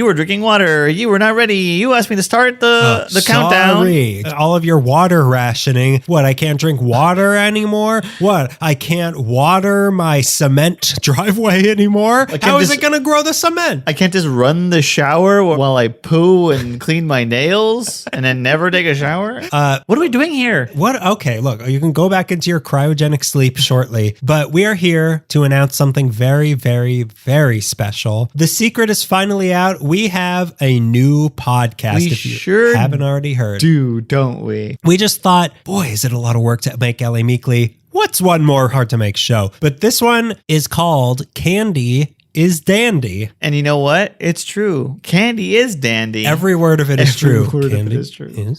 You were drinking water. You were not ready. You asked me to start the countdown. Sorry. All of your water rationing. What, I can't drink water anymore? What, I can't water my cement driveway anymore? How is it going to grow the cement? I can't just run the shower while I poo and clean my nails and then never take a shower? What are we doing here? What? Okay, look, you can go back into your cryogenic sleep shortly, but we are here to announce something very, very, very special. The secret is finally out. We have a new podcast. We if you sure haven't already heard. Don't we? We just thought, boy, is it a lot of work to make LA Meekly. What's one more hard to make show? But this one is called Candy is Dandy. And you know what? It's true. Candy is dandy. Every word of it is true. Every word of Candy it is true.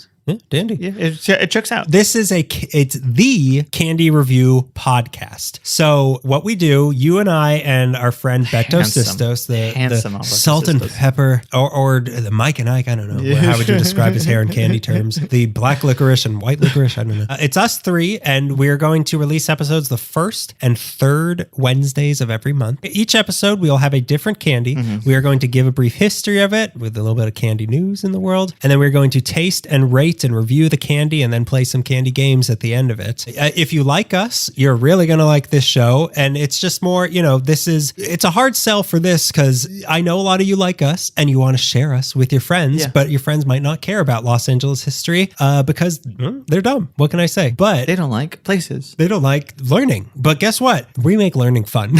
Dandy. Yeah, it checks out. It's the Candy Review podcast. So what we do, you and I and our friend Beto Sistos, the salt and pepper, or the Mike and Ike, I don't know. How would you describe his hair in candy terms? The black licorice and white licorice, I don't know. It's us three, and we're going to release episodes the first and third Wednesdays of every month. Each episode, we'll have a different candy. Mm-hmm. We are going to give a brief history of it with a little bit of candy news in the world, and then we're going to taste and rate and review the candy and then play some candy games at the end of it. If you like us, you're really going to like this show. And it's just more, it's a hard sell for this because I know a lot of you like us and you want to share us with your friends, but your friends might not care about Los Angeles history because they're dumb. What can I say? But they don't like places. They don't like learning. But guess what? We make learning fun.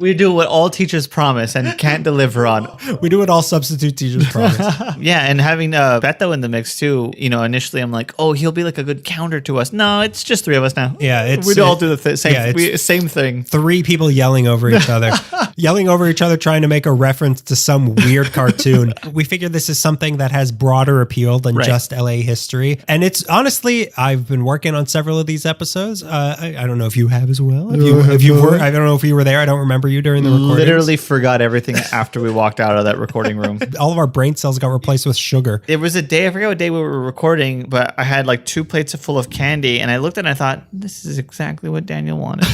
We do what all teachers promise and can't deliver on. We do what all substitute teachers promise. Yeah, and having Beto in the mix too, initially I'm like, oh, he'll be like a good counter to us. No, it's just three of us now. Yeah, we all do the same thing. Three people yelling over each other. Trying to make a reference to some weird cartoon. We figure this is something that has broader appeal than just LA history. And it's honestly, I've been working on several of these episodes. I don't know if you have as well. If you were, I don't know if you were there. I don't remember you during the recording. Literally forgot everything after we walked out of that recording room. All of our brain cells got replaced with sugar. It was a day, I forget what day we were recording, but I had like 2 plates full of candy, and I looked at it and I thought, this is exactly what Daniel wanted.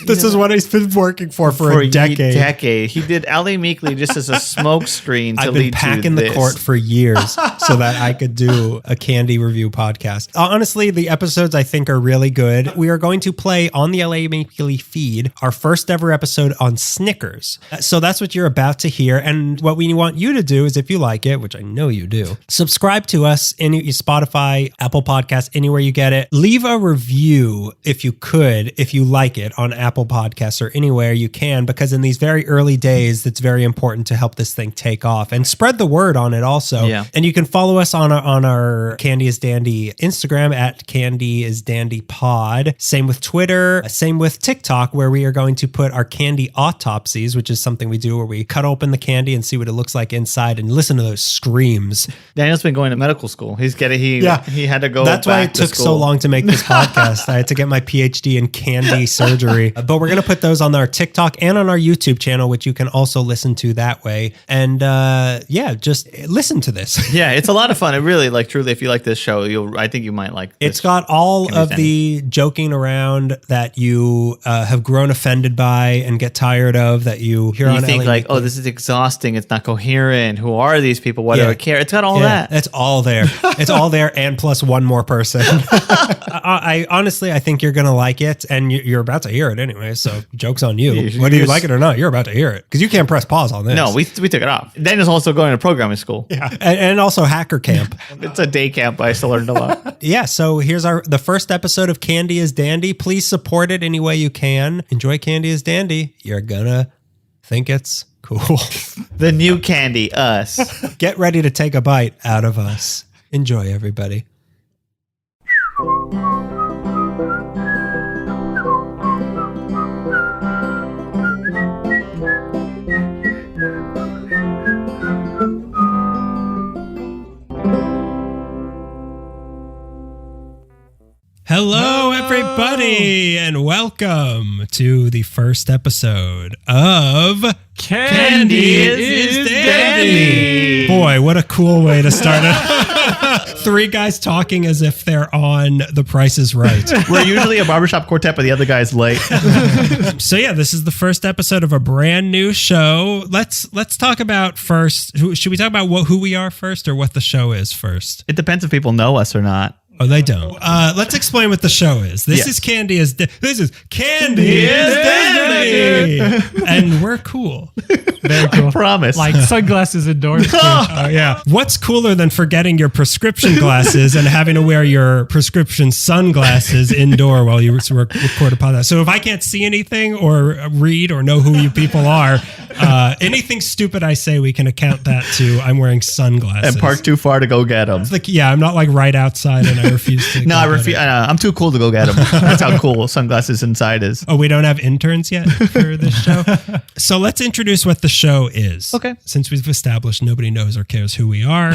This is what he's been working for a decade. He did LA Meekly just as a smoke screen to lead to this. I've been packing the court for years so that I could do a candy review podcast. Honestly, the episodes I think are really good. We are going to play on the LA Meekly feed our first ever episode on Snickers. So that's what you're about to hear. And what we want you to do is, if you like it, which I know you do, subscribe to us in Spotify, Apple Podcasts, anywhere you get it. Leave a review if you could, if you like it on Apple Podcasts or anywhere you can, because in these very early days, it's very important to help this thing take off and spread the word on it also. Yeah. And you can follow us on our Candy is Dandy Instagram at Candy is Dandy Pod. Same with Twitter, same with TikTok, where we are going to put our candy autopsies, which is something we do where we cut open the candy and see what it looks like inside and listen to those screams. Daniel's been going to medical school. He had to go. That's why it took so long to make this podcast. I had to get my PhD in candy surgery. But we're going to put those on our TikTok and on our YouTube channel, which you can also listen to that way. And just listen to this. Yeah, it's a lot of fun. It really, truly, if you like this show, I think you might like this. It's got all of the joking around that you have grown offended by and get tired of, that you hear on LA think like, oh, this is exhausting. It's not coherent. Who are these people? Why do I care? It's got all that. It's all there. It's all there, and plus one more person. I honestly think you're going to like it, and you're about to hear it anyway, so joke's on you. Whether you like it or not, you're about to hear it, because you can't press pause on this. No, we took it off. Daniel's also going to programming school. Yeah, and also hacker camp. It's a day camp. I still learned a lot. Yeah, so here's the first episode of Candy is Dandy. Please support it any way you can. Enjoy Candy is Dandy. You're gonna think it's cool. The new candy, us. Get ready to take a bite out of us. Enjoy, everybody. Hello, everybody, and welcome to the first episode of Candy is Dandy. Boy, what a cool way to start it. Three guys talking as if they're on The Price is Right. We're usually a barbershop quartet, but the other guy's late. So yeah, this is the first episode of a brand new show. Let's talk about first. Should we talk about who we are first, or what the show is first? It depends if people know us or not. Oh, they don't. Let's explain what the show is. This is Candy is Candy is Dandy, and we're cool. Very cool. I promise. Like sunglasses indoors. Oh yeah. What's cooler than forgetting your prescription glasses and having to wear your prescription sunglasses indoor while you record a podcast? So if I can't see anything or read or know who you people are, anything stupid I say, we can account that to I'm wearing sunglasses. And park too far to go get them. It's like, yeah, I'm not like right outside and I refuse to. No, I refuse. I'm too cool to go get them. That's how cool sunglasses inside is. Oh, we don't have interns yet for this show. So let's introduce what the show is. Okay. Since we've established nobody knows or cares who we are,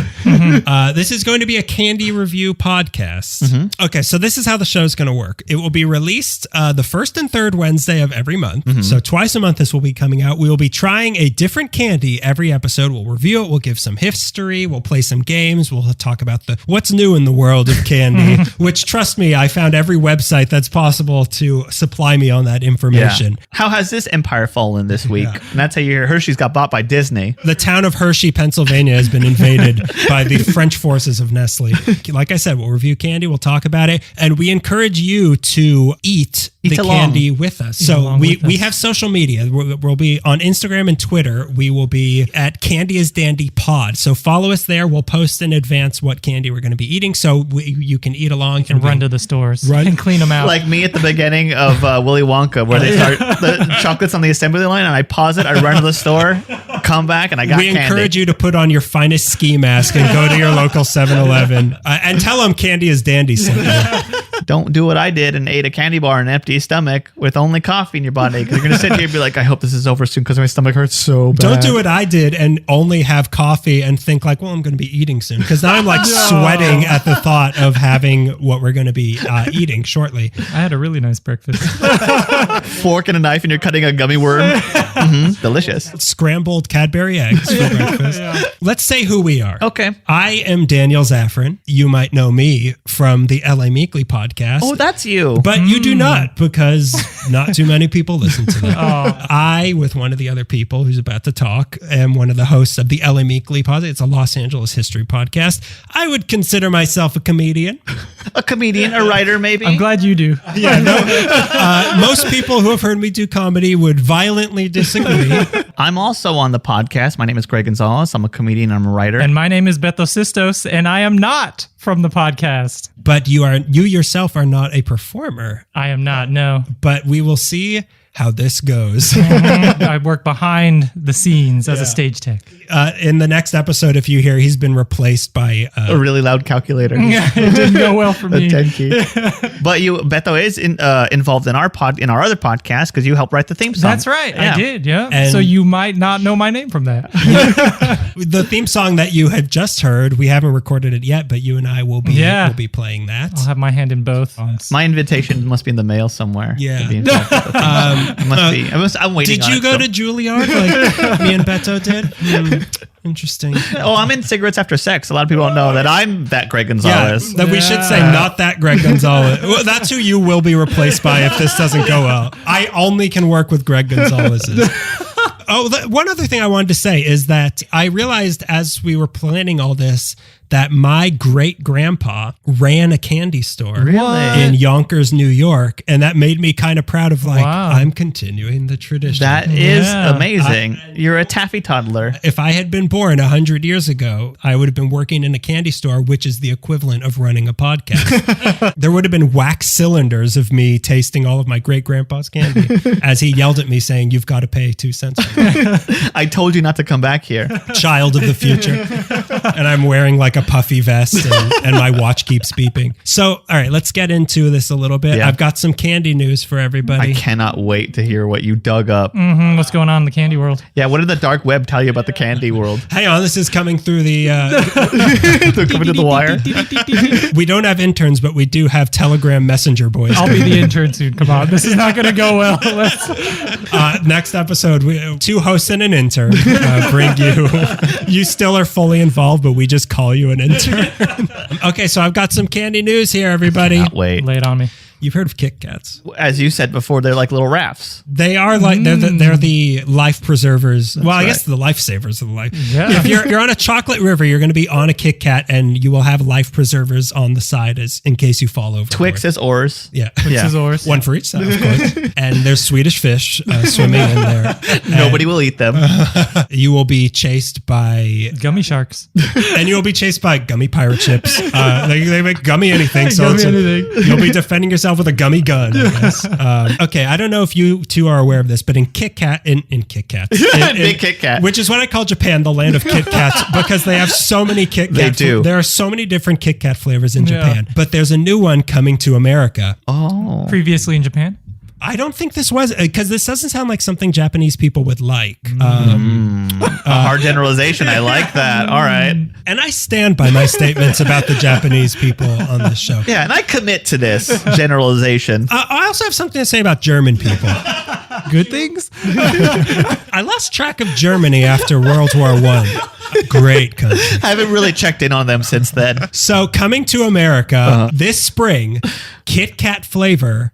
this is going to be a candy review podcast. Okay, so this is how the show is going to work. It will be released the first and third Wednesday of every month. So twice a month this will be coming out. We will be trying a different candy every episode. We'll review it. We'll give some history. We'll play some games. We'll talk about what's new in the world of candy, which, trust me, I found every website that's possible to supply me on that information. Yeah. How has this empire fallen this week? And that's how you hear Hershey's got bought by Disney. The town of Hershey, Pennsylvania has been invaded by the French forces of Nestle. Like I said, we'll review candy, we'll talk about it, and we encourage you to eat the candy with us. So we have social media. We'll be on Instagram and Twitter. We will be at Candy is Dandy Pod. So follow us there. We'll post in advance what candy we're going to be eating, so you can eat along and run to the stores and clean them out. Like me at the beginning of Willy Wonka, where they start the chocolates on the assembly line, and I pause it, I run to the store, come back, and I got candy. We encourage you to put on your finest ski mask and go to your local 7-Eleven and tell them Candy is Dandy sent you. Don't do what I did and ate a candy bar in an empty stomach with only coffee in your body, because you're going to sit here and be like, I hope this is over soon because my stomach hurts so bad. Don't do what I did and only have coffee and think like, well, I'm going to be eating soon, because now I'm like sweating at the thought of having what we're going to be eating shortly. I had a really nice breakfast. Fork and a knife and you're cutting a gummy worm. Delicious. Scrambled Cadbury eggs for breakfast. Let's say who we are. Okay. I am Daniel Zaffron. You might know me from the LA Meekly podcast. Oh, that's you. But you do not, because not too many people listen to that. I, with one of the other people who's about to talk, am one of the hosts of the LA Meekly podcast. It's a Los Angeles history podcast. I would consider myself a comedian. A comedian, a writer, maybe. I'm glad you do. Yeah, no. Most people who have heard me do comedy would violently disagree. I'm also on the podcast. My name is Greg Gonzalez. I'm a comedian. I'm a writer. And my name is Beto Sistos, and I am not from the podcast. But you yourself are not a performer. I am not, no. But we will see how this goes. I work behind the scenes as a stage tech. In the next episode, if you hear, he's been replaced by a really loud calculator. It didn't go well for me. A 10 key. But Beto is involved in our other podcast because you helped write the theme song. That's right. Yeah. I did. Yeah. And so you might not know my name from that. The theme song that you have just heard, we haven't recorded it yet, but you and I will be playing that. I'll have my hand in both. My invitation must be in the mail somewhere. Yeah. I'm waiting. Did you go to Juilliard like me and Beto did? Interesting. Oh, I'm in Cigarettes After Sex. A lot of people don't know that I'm that Greg Gonzalez. Yeah, that we should say not that Greg Gonzalez. Well, that's who you will be replaced by if this doesn't go well. I only can work with Greg Gonzalez's. One other thing I wanted to say is that I realized as we were planning all this that my great-grandpa ran a candy store in Yonkers, New York, and that made me kind of proud of I'm continuing the tradition. That is amazing. You're a taffy toddler. If I had been born 100 years ago, I would have been working in a candy store, which is the equivalent of running a podcast. There would have been wax cylinders of me tasting all of my great-grandpa's candy as he yelled at me saying, "You've got to pay 2 cents for it." I told you not to come back here. Child of the future. And I'm wearing like a puffy vest and my watch keeps beeping. So, all right, let's get into this a little bit. Yeah. I've got some candy news for everybody. I cannot wait to hear what you dug up. What's going on in the candy world? Yeah, what did the dark web tell you about the candy world? Hang on, this is coming through the... They're coming to the wire. We don't have interns, but we do have Telegram messenger boys. I'll be the intern soon. Come on, this is not going to go well. Next episode, two hosts and an intern bring you. You still are fully involved, but we just call you an intern. Okay, so I've got some candy news here, everybody. Wait. Lay it on me. You've heard of Kit Kats. As you said before, they're like little rafts. They are like they're the life preservers. Well, I right. guess the lifesavers of the life. Yeah. If you're on a chocolate river, you're going to be on a Kit Kat, and you will have life preservers on the side as in case you fall over. Twix as oars. Yeah. Yeah. This is ours. One for each side, of course. And there's Swedish fish swimming in there. Nobody will eat them. You will be chased by, Gummy sharks. and you will be chased by gummy pirate ships. They make gummy anything, so Gummy anything. you'll be defending yourself with a gummy gun. I guess. Okay, I don't know if you two are aware of this, but in Kit Kat, in Kit Kats, Big Kit Kat. which is what I call Japan, the land of Kit Kats, because they have so many Kit Kat. They do. There are so many different Kit Kat flavors in Yeah. Japan, but there's a new one coming to America. Oh. Previously in Japan. I don't think this was, because this doesn't sound like something Japanese people would like. A hard generalization. I like that. All right. And I stand by my statements about the Japanese people on this show. Yeah, and I commit to this generalization. I also have something to say about German people. Good things? I lost track of Germany after World War I. Great country. I haven't really checked in on them since then. So coming to America this spring, Kit Kat flavor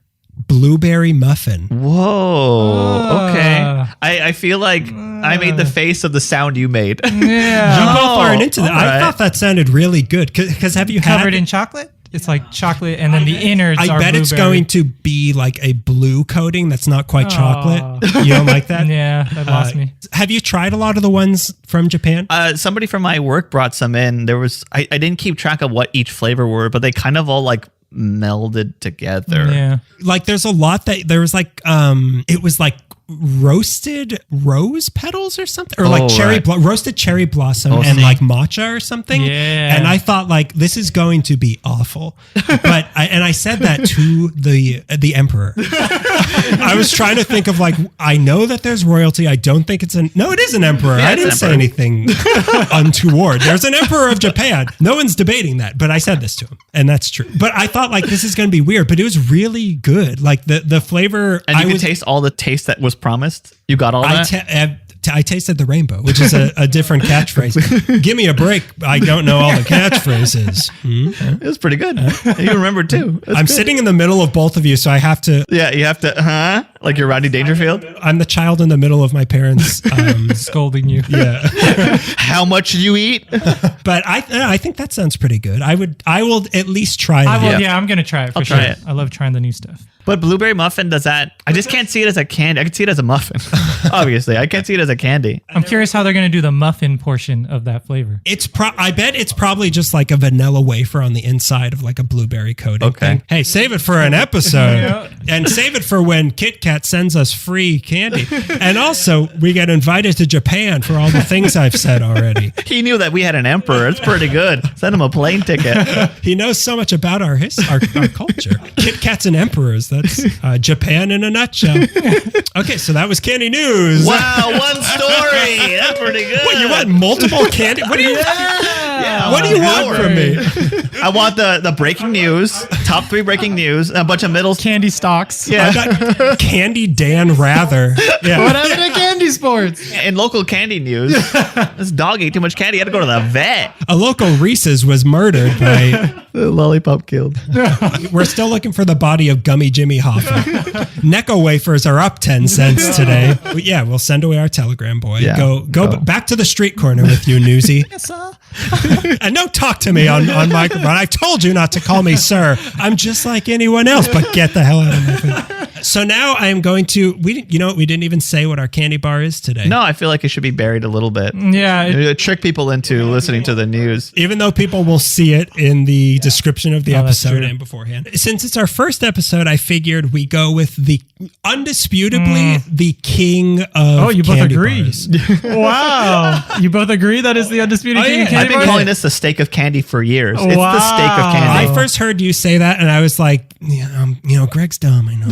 blueberry muffin. Whoa. Okay. I feel like I made the face of the sound you made. Yeah. You both aren't into that. all I right. thought that sounded really good. Because have you Covered had? in chocolate? It's like chocolate and then the innards I are bet it's blueberry. going to be like a blue coating that's not quite chocolate. You don't like that? Yeah, that lost me. Have you tried a lot of the ones from Japan? Somebody from my work brought some in. There was I didn't keep track of what each flavor were, but they kind of all like melded together. Yeah. Like there's a lot that there was like it was like roasted rose petals or something, or like Oh, cherry right. roasted cherry blossom Oh, and see. like matcha or something. Yeah. And I thought like this is going to be awful, but I said that to the emperor. I was trying to think of like, I know that there's royalty. I don't think it's no, it is an emperor. Yeah, I it's didn't an say emperor. anything untoward. There's an emperor of Japan. No one's debating that, but I said this to him, and that's true. But I thought like this is going to be weird, but it was really good. Like the flavor. And you I could was, taste all the taste that was promised. You got all that? I tasted the rainbow, which is a different catchphrase. Give me a break. I don't know all the catchphrases. It was pretty good. You remembered too. That's I'm good. sitting in the middle of both of you, so I have to. Yeah, you have to, like you're Rodney Dangerfield. I'm the child in the middle of my parents. Scolding you. Yeah, How much did you eat? but I think that sounds pretty good. I will at least try I it. will, Yeah. yeah, I'm going to try it for I'll sure. try it. I love trying the new stuff. But blueberry muffin, does that? I just can't see it as a candy. I can see it as a muffin. Obviously, I can't see it as a candy. I'm curious how they're going to do the muffin portion of that flavor. I bet it's probably just like a vanilla wafer on the inside of like a blueberry coating. Okay. thing. Hey, save it for an episode, and save it for when Kit Kat sends us free candy. And also, we get invited to Japan for all the things I've said already. He knew that we had an emperor. It's pretty good. Send him a plane ticket. He knows so much about our culture. Kit Kats and emperors. That's Japan in a nutshell. Okay, so that was candy news. Wow, one story. That's pretty good. What, you want multiple candy? What do you? Yeah, What do you want hour. from me? I want the breaking news, top 3 breaking news, and a bunch of middle. Candy stocks. Yeah. I got Candy Dan Rather. Yeah. What happened to candy sports? In local candy news, this dog ate too much candy. He had to go to the vet. A local Reese's was murdered by. The lollipop killed. We're still looking for the body of Gummy Jimmy Hoffa. Necco wafers are up 10 cents today. But yeah, we'll send away our Telegram boy. Yeah. Go back to the street corner with you, Newsy. And don't talk to me on microphone. I told you not to call me sir. I'm just like anyone else, but get the hell out of my face. So now I am going to. We didn't even say what our candy bar is today. No, I feel like it should be buried a little bit. Yeah. Trick people into listening to the news. Even though people will see it in the description of the that's episode true. and beforehand. Since it's our first episode, I figured we go with the undisputably the king of Oh, you both candy agree. bars. Wow. You both agree that is the undisputed Oh, king of yeah. I've candy been bars? calling this the steak of candy for years. It's the Wow. steak of I candy. first heard you say that and I was like, Greg's dumb. I know.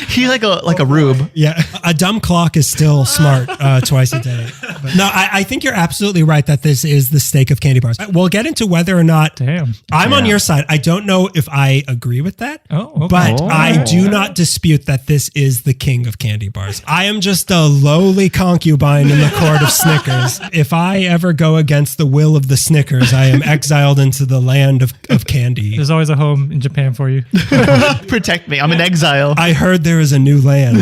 He's like a rube. Yeah, a dumb clock is still smart twice a day. But no, I think you're absolutely right that this is the steak of candy bars. We'll get into whether or not. Damn. I'm on your side. I don't know if I agree with that, okay. but I do not dispute that this is the king of candy bars. I am just a lowly concubine in the court of Snickers. If I ever go against the will of the Snickers, I am exiled into the land of candy. There's always a home in Japan for you. Protect me. I'm in exile. I heard there is a new land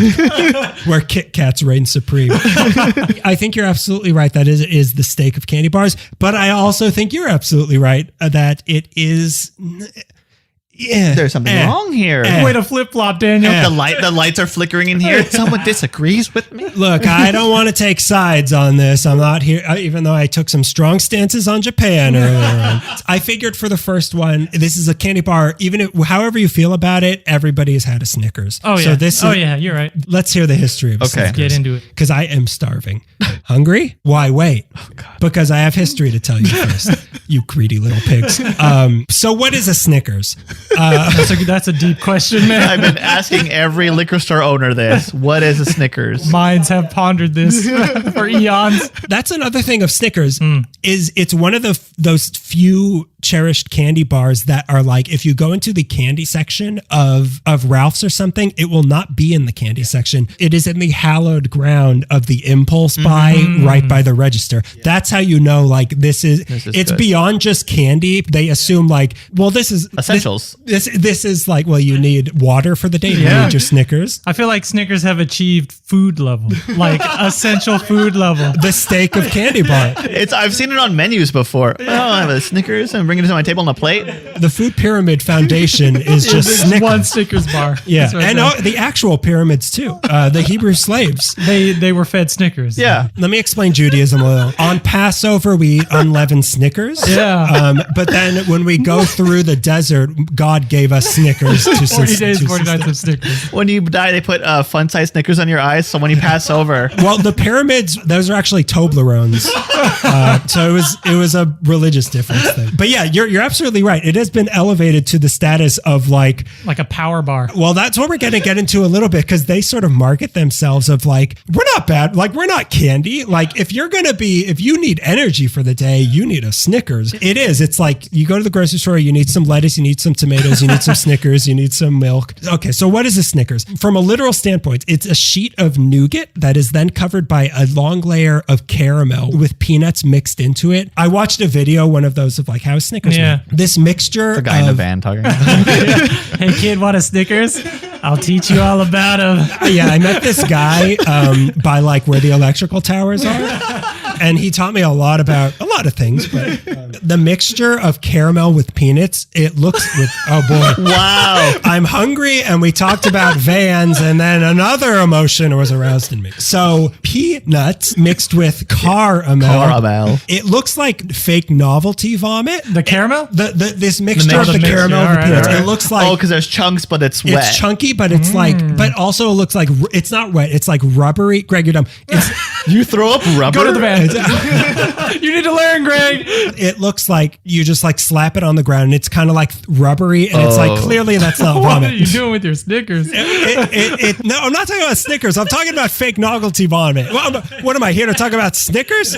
where Kit Kats reign supreme. I think you're absolutely right. That is the steak of candy bars. But I also think you're absolutely right that it is. Yeah, There's something wrong here. Way to flip flop, Daniel. The lights are flickering in here. Someone disagrees with me. Look, I don't want to take sides on this. I'm not here, even though I took some strong stances on Japan earlier on. I figured for the first one, this is a candy bar. Even if, however you feel about it, everybody has had a Snickers. Oh, yeah. So this is, You're right. let's hear the history of Snickers. Get into it. Because I am starving. Hungry? Why wait? Because I have history to tell you first, you greedy little pigs. So what is a Snickers? That's a deep question, man. I've been asking every liquor store owner this. What is a Snickers? Minds have pondered this for eons. That's another thing of Snickers is it's one of those few cherished candy bars that are like, if you go into the candy section of Ralph's or something, it will not be in the candy section. It is in the hallowed ground of the impulse buy right by the register. That's how you know, like, it's good. beyond just candy. They assume like, well, this is Essentials. This is like, well, you need water for the day. You need your Snickers. I feel like Snickers have achieved food level, like essential food level. The steak of candy bar. I've seen it on menus before. Oh, I have a Snickers and bring it to my table on a plate. The Food Pyramid Foundation is just There's Snickers. one Snickers bar. Yeah, That's right and there. the actual pyramids too. The Hebrew slaves. They were fed Snickers. Yeah. Let me explain Judaism a little. On Passover, we eat unleavened Snickers. Yeah. But then when we go through the desert, God gave us Snickers to 40 days, to 40 nights of Snickers. When you die, they put fun-size Snickers on your eyes, so when you pass over. Well, the pyramids, those are actually Toblerones. So it was a religious difference thing. But yeah, you're absolutely right. It has been elevated to the status of like Like a power bar. well, that's what we're going to get into a little bit because they sort of market themselves of like, we're not bad. Like, we're not candy. Like, if you need energy for the day, you need a Snickers. It is. It's like you go to the grocery store, you need some lettuce, you need some tomatoes, you need some Snickers, you need some milk. Okay, so what is a Snickers? From a literal standpoint, it's a sheet of nougat that is then covered by a long layer of caramel with peanuts mixed into it. I watched a video, one of those of like, how is Snickers Yeah. made? This mixture The guy in the of van talking. Hey kid, want a Snickers? I'll teach you all about them. yeah, I met this guy by like where the electrical towers are. And he taught me a lot of things, but the mixture of caramel with peanuts, it looks with, oh boy. Wow. I'm hungry and we talked about vans and then another emotion was aroused in me. So peanuts mixed with caramel. Caramel. It looks like fake novelty vomit. The caramel? This mixture of the mixture, caramel and the alright, peanuts. alright. It looks like, Oh, because there's chunks, but it's wet. it's chunky, but it's like, but also it looks like it's not wet. It's like rubbery. Greg, you're dumb. You throw up rubber? Go to the van. You need to learn, Greg. It looks like you just like slap it on the ground and it's kind of like rubbery and it's like Oh. clearly that's not What are vomit. you doing with your Snickers? No, I'm not talking about Snickers. I'm talking about fake novelty vomit. What am I here to talk about? Snickers?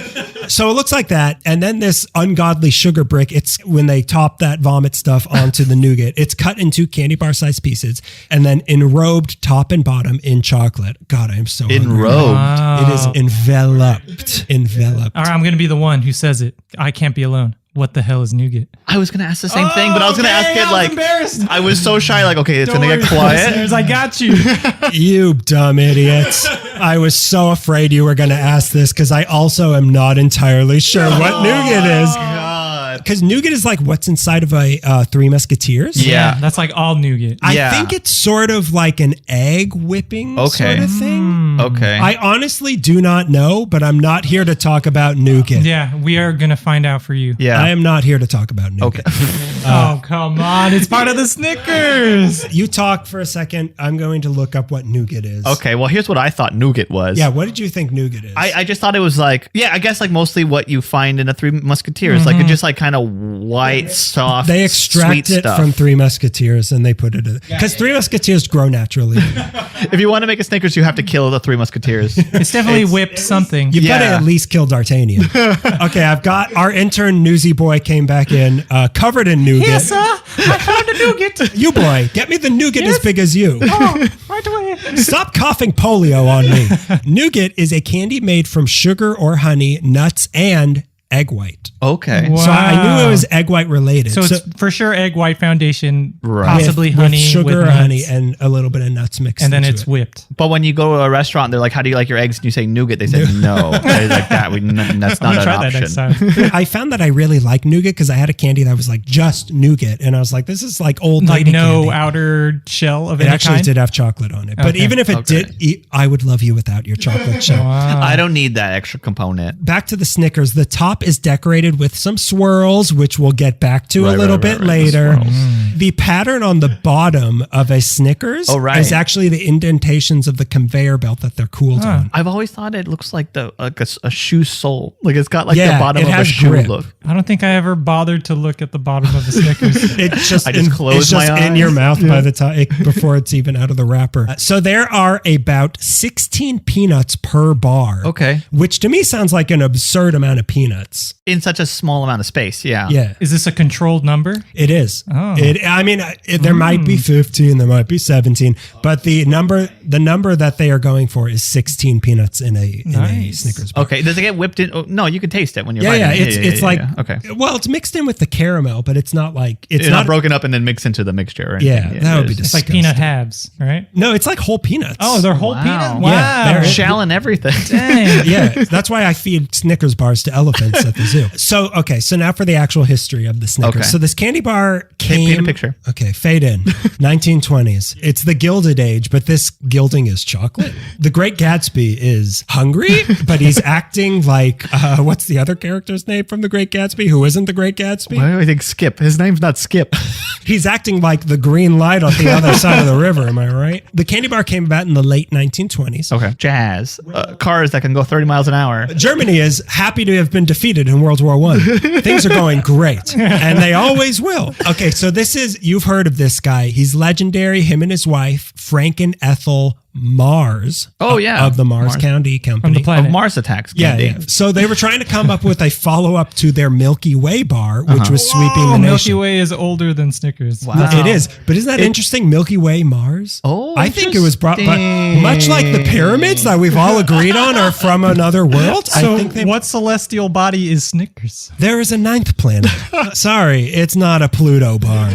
So it looks like that. And then this ungodly sugar brick, it's when they top that vomit stuff onto the nougat, it's cut into candy bar sized pieces and then enrobed top and bottom in chocolate. God, I am so hungry. Enrobed. It is enveloped. Enveloped. All right, I'm going to be the one who says it. I can't be alone. What the hell is nougat? I was going to ask the same thing, but I was going to ask it like, embarrassed. I was so shy, like, okay, it's Don't going to get worry, quiet. listeners, I got you. You dumb idiots. I was so afraid you were going to ask this because I also am not entirely sure what nougat is. God. Because nougat is like what's inside of a Three Musketeers. Yeah. That's like all nougat. Yeah. I think it's sort of like an egg whipping Okay. sort of thing. Okay. I honestly do not know, but I'm not here to talk about nougat. Yeah, we are going to find out for you. yeah. I am not here to talk about nougat. Okay. Oh, come on. It's part of the Snickers. You talk for a second. I'm going to look up what nougat is. Okay. Well, here's what I thought nougat was. Yeah, what did you think nougat is? I just thought it was like, yeah, I guess like mostly what you find in the Three Musketeers. Like it just like kind of white, soft, They extract sweet it stuff. from Three Musketeers and they put it in. Because Three Musketeers grow naturally. If you want to make a Snickers, you have to kill the Three Musketeers. It's definitely whipped something. You've got to Yeah. at least kill D'Artagnan. Okay, I've got our intern Newsy Boy came back in, covered in nougat. Yes, sir. I found a nougat. You boy, get me the nougat as big as you. Oh, right away. Stop coughing polio on me. Nougat is a candy made from sugar or honey, nuts, and egg white. Okay. Wow. So I knew it was egg white related. So it's for sure egg white foundation, Right. possibly with honey, sugar with or nuts, honey, and a little bit of nuts mixed and then into it's it. whipped. But when you go to a restaurant, they're like, "How do you like your eggs?" And you say nougat. They say no. They're like that. That's I'm not gonna an try option. that next time. I found that I really like nougat because I had a candy that was like just nougat, and I was like, "This is like old Like lady no candy." outer shell of It any actually kind. did have chocolate on it, but Okay. even if it Okay. did, I would love you without your chocolate shell. Wow. I don't need that extra component. Back to the Snickers. The top is decorated with some swirls, which we'll get back to a Right, little right, bit right, the later. swirls. The pattern on the bottom of a Snickers is actually the indentations of the conveyor belt that they're cooled on. I've always thought it looks like a shoe sole. Like it's got like Yeah, the bottom it of a has shoe grip. look. I don't think I ever bothered to look at the bottom of a Snickers. It's just, I just closed it's just my in eyes. your mouth by the time before it's even out of the wrapper. So there are about 16 peanuts per bar. Okay. Which to me sounds like an absurd amount of peanuts. In such a small amount of space. Yeah. Yeah. Is this a controlled number? It is. Oh. There might be 15, there might be 17, but the number that they are going for is 16 peanuts in a Nice. Snickers bar. Okay. Does it get whipped in? Oh, no, you can taste it when you're Yeah, biting yeah, it. it's like Okay. Well, it's mixed in with the caramel, but it's not like It's not broken up and then mixed into the mixture. Or Yeah, anything. that would be It's like peanut halves, right? No, it's like whole peanuts. Oh, they're whole Wow. peanut? Yeah, Wow. they're- shell and everything. Dang. Yeah, that's why I feed Snickers bars to elephants at the zoo. So, okay, so now for the actual history of the Snickers. Okay. So this candy bar came... Paint a picture. Okay, fade in. 1920s. It's the Gilded Age, but this gilding is chocolate. The Great Gatsby is hungry, but he's acting like... what's the other character's name from The Great Gatsby who isn't The Great Gatsby? Why do I think Skip? His name's not Skip. He's acting like the green light on the other side of the river, am I right? The candy bar came about in the late 1920s. Okay. Jazz. Cars that can go 30 miles an hour. Germany is happy to have been defeated in World War I. Things are going great, and they always will. Okay, so you've heard of this guy. He's legendary, him and his wife, Frank and Ethel Mars. Oh, yeah. Of the Mars County Company. From the planet. Of Mars Attacks. Yeah, Candy. yeah. So they were trying to come up with a follow-up to their Milky Way bar, which was sweeping the Oh, nation. Milky Way is older than Snickers. Wow. It is, but isn't that interesting? Milky Way Mars. Oh, I think it was brought, but much like the pyramids that we've all agreed on are from another world. So I think what celestial body is Snickers? there is a ninth planet. Sorry, it's not a Pluto bar,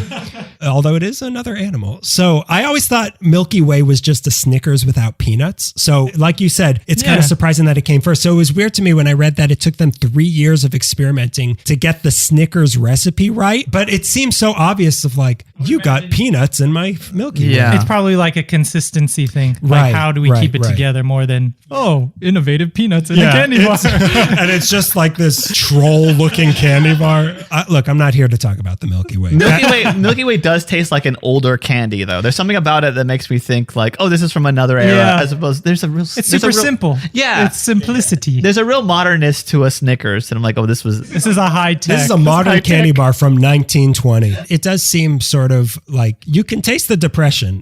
although it is another animal. So I always thought Milky Way was just a Snickers without peanuts. So, like you said, it's kind Yeah. of surprising that it came first. So it was weird to me when I read that it took them 3 years of experimenting to get the Snickers recipe right. But it seems so obvious of like, you got peanuts in my Milky Way. Yeah. It's probably like a consistency thing. Like, Right, how do we right, keep it right. together more than, innovative peanuts in a candy bar? and it's just like this troll-looking candy bar. Look, I'm not here to talk about the Milky Way. Milky Way does taste like an older candy, though. There's something about it that makes me think like, oh, this is from another era. Yeah. As opposed, there's a real. It's super simple. Yeah. It's simplicity. There's a real modernist to a Snickers, and I'm like, oh, this was. This is a high tech. This is a modern candy bar from 1920. It does seem sort of like you can taste the depression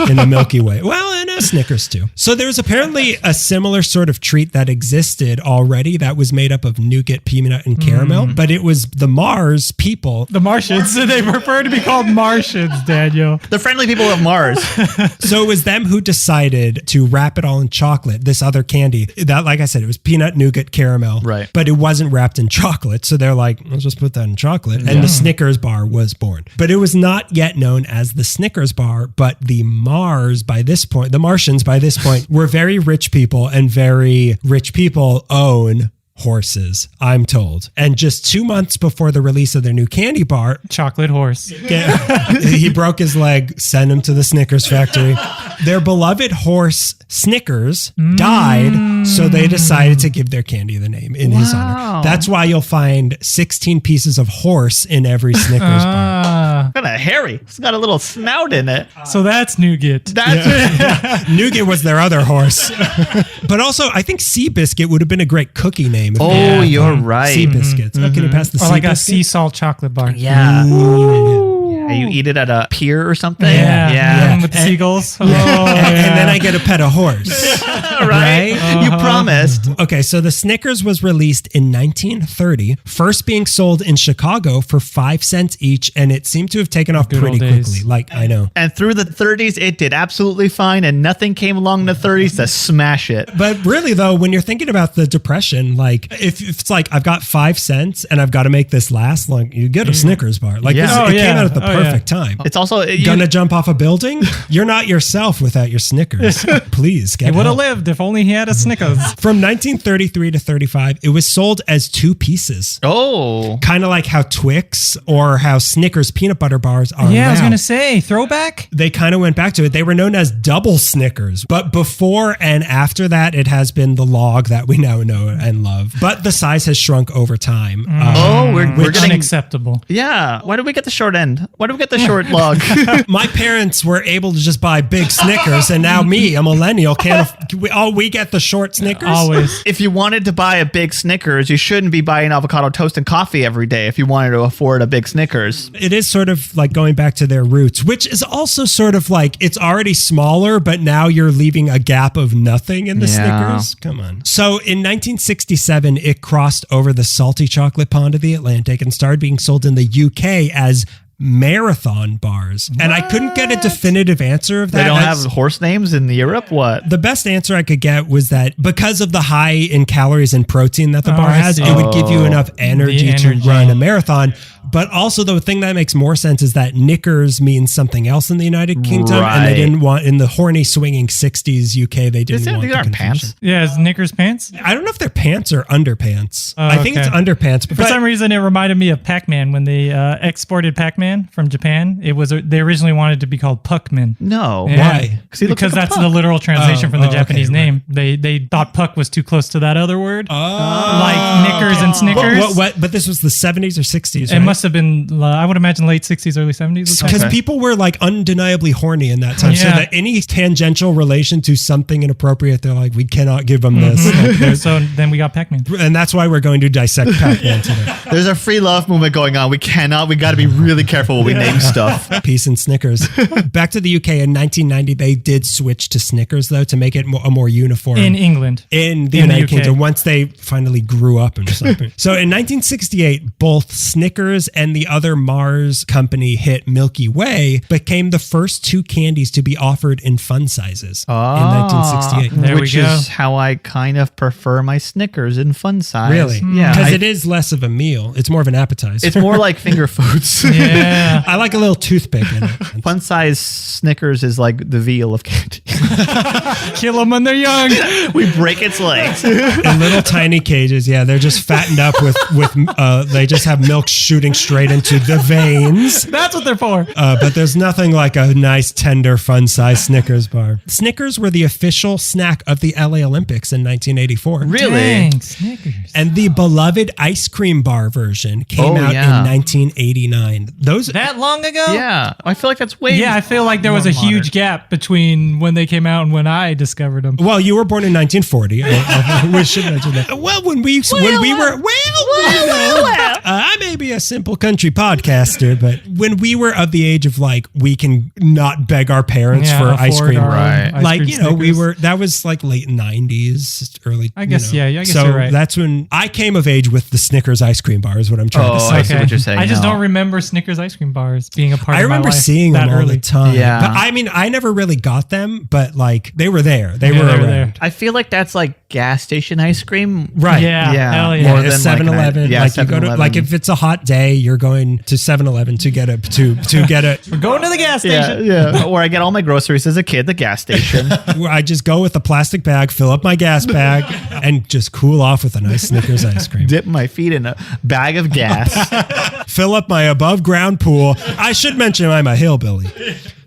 in a Milky Way. Well, in a Snickers too. So there's apparently a similar sort of treat that existed already that was made up of nougat, peanut, and caramel, but it was the Mars people. The Martians. They prefer to be called Martians, Daniel. The friendly people of Mars. So it was them who decided to wrap it all in chocolate, this other candy. That, like I said, it was peanut, nougat, caramel. Right. But it wasn't wrapped in chocolate. So they're like, let's just put that in chocolate. And the Snickers bar was born. But it was not yet known as the Snickers bar, but the Martians by this point were very rich people, and very rich people own horses, I'm told. And just 2 months before the release of their new candy bar, Chocolate horse. he broke his leg, sent him to the Snickers factory. Their beloved horse, Snickers, died, so they decided to give their candy the name in his honor. That's why you'll find 16 pieces of horse in every Snickers bar. Ah. What kind kind of hairy. It's got a little snout in it. So that's nougat. That's Nougat was their other horse. But also, I think Seabiscuit would have been a great cookie name. if Oh, they had you're one. right. Seabiscuits. Oh, can you pass the Or like a Seabiscuit? sea salt chocolate bar. Yeah. Yeah, you eat it at a pier or something. Yeah. With the seagulls. Oh, And yeah. then I get a pet a horse. Right? You promised. Okay, so the Snickers was released in 1930, first being sold in Chicago for 5 cents each, and it seemed to have taken off Good pretty old days. quickly. Like, I know. And through the 30s, it did absolutely fine, and nothing came along in the 30s to smash it. But really, though, when you're thinking about the Depression, like, if it's like, I've got 5 cents and I've got to make this last, like, you get a Snickers bar. Like, Yeah. this, Oh, it yeah. came out at the Oh, yeah. perfect time. It's also Gonna jump off a building? You're not yourself without your Snickers. Please get He would have help. lived if only he had a Snickers. From 1933 to 35, it was sold as 2 pieces. Oh. Kind of like how Twix or how Snickers peanut butter bars are Yeah, I was now. going to say, throwback? They kind of went back to it. They were known as double Snickers, but before and after that, it has been the log that we now know and love. But the size has shrunk over time. Oh, we're getting. Unacceptable. Yeah. Why did we get the short end? Why did we get the short log? My parents were able to just buy big Snickers, and now me, a millennial, can't. We get the short Snickers. Always. If you wanted to buy a big Snickers, you shouldn't be buying avocado toast and coffee every day if you wanted to afford a big Snickers. It is sort of like going back to their roots, which is also sort of like it's already smaller, but now you're leaving a gap of nothing in the Yeah. Snickers. Come on. So in 1967, it crossed over the salty chocolate pond of the Atlantic and started being sold in the UK as Marathon bars. And I couldn't get a definitive answer of that. They don't have As- horse names in Europe? What? the best answer I could get was that because of the high in calories and protein that the bar I has, see. it would give you enough energy to energy. run a marathon. But also the thing that makes more sense is that Knickers means something else in the United Kingdom, and Right. they didn't want in the horny swinging 60s UK. They didn't want These the aren't confusion. pants. Yeah, is Knickers pants? I don't know if they're pants or underpants. Oh, I think it's okay. underpants. But For some reason, it reminded me of Pac-Man when they exported Pac-Man from Japan. It was they originally wanted to be called Puckman. No. Yeah. Why? He looks Because like a that's puck. the literal translation Oh, from the oh, okay, Japanese right. name. They thought Puck was too close to that other word, Oh. like Knickers and Snickers. What? But this was the 70s or 60s. It right? must have been, I would imagine, late 60s, early 70s. Because Okay. people were like undeniably horny in that time. So Yeah. that any tangential relation to something inappropriate, they're like, we cannot give them this. Mm-hmm. Like, there's- So then we got Pac-Man. and that's why we're going to dissect Pac-Man today. There's a free love movement going on. We got to be really careful when we name stuff. Peace and Snickers. Back to the UK in 1990, they did switch to Snickers though to make it a more uniform. In England. in the In the United UK. Kingdom once they finally grew up and something. So in 1968, both Snickers and the other Mars company hit Milky Way became the first 2 candies to be offered in fun sizes in 1968. There we Which go. is how I kind of prefer my Snickers in fun size. Really? Yeah. Because I- it is less of a meal. It's more of an appetizer. It's more like finger foods. Yeah. I like a little toothpick in it. Fun size Snickers is like the veal of candy. Kill them when they're young. We break its legs. In little tiny cages. Yeah, they're just fattened up with they just have milk shooting straight into the veins. That's what they're for. But there's nothing like a nice, tender, fun-sized Snickers bar. Snickers were the official snack of the LA Olympics in 1984. Really? Dang, Snickers. And the beloved ice cream bar version came Oh, out yeah. in 1989. Those That long ago? Yeah. I feel like that's way. Yeah, I feel like there was a more huge gap between when they came out and when I discovered them. Well, you were born in 1940. We should mention that. Well, when we were I may be a simple country podcaster, but when we were of the age of like we can not beg our parents Yeah, for ice afford cream, our own Right. ice like cream you know we Snickers. were that was like late 90s, early. I guess, you know. yeah, I guess so you're right. that's when I came of age with the Snickers ice cream bar. Is what I'm trying to Oh, say. I see what you're saying I just now. don't remember Snickers ice cream bars being a part I of my remember life seeing that them all early. the time. Yeah. But I mean, I never really got them, but like they were there. They Yeah, were they were around. there. I feel like that's like gas station ice cream. Right. Yeah, hell yeah. More Yeah, than 7-Eleven. Like, Like you go to, like if it's a hot day, you're going to 7-Eleven to get a to get a. We're going to the gas Yeah, station. yeah. Or I get all my groceries as a kid, the gas station. I just go with a plastic bag, fill up my gas bag, and just cool off with a nice Snickers ice cream. Dip my feet in a bag of gas. fill up my above ground pool. I should mention I'm a hillbilly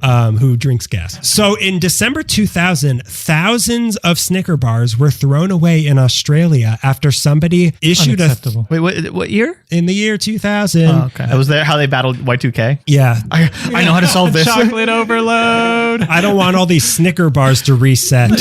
who drinks gas. So in December 2000, thousands of Snicker bars were thrown away in Australia after somebody issued Unacceptable. Wait, what year? in the year 2000. Oh, okay. That was there how they battled Y2K. Yeah. I know how to solve this. Chocolate overload. I don't want all these Snicker bars to reset.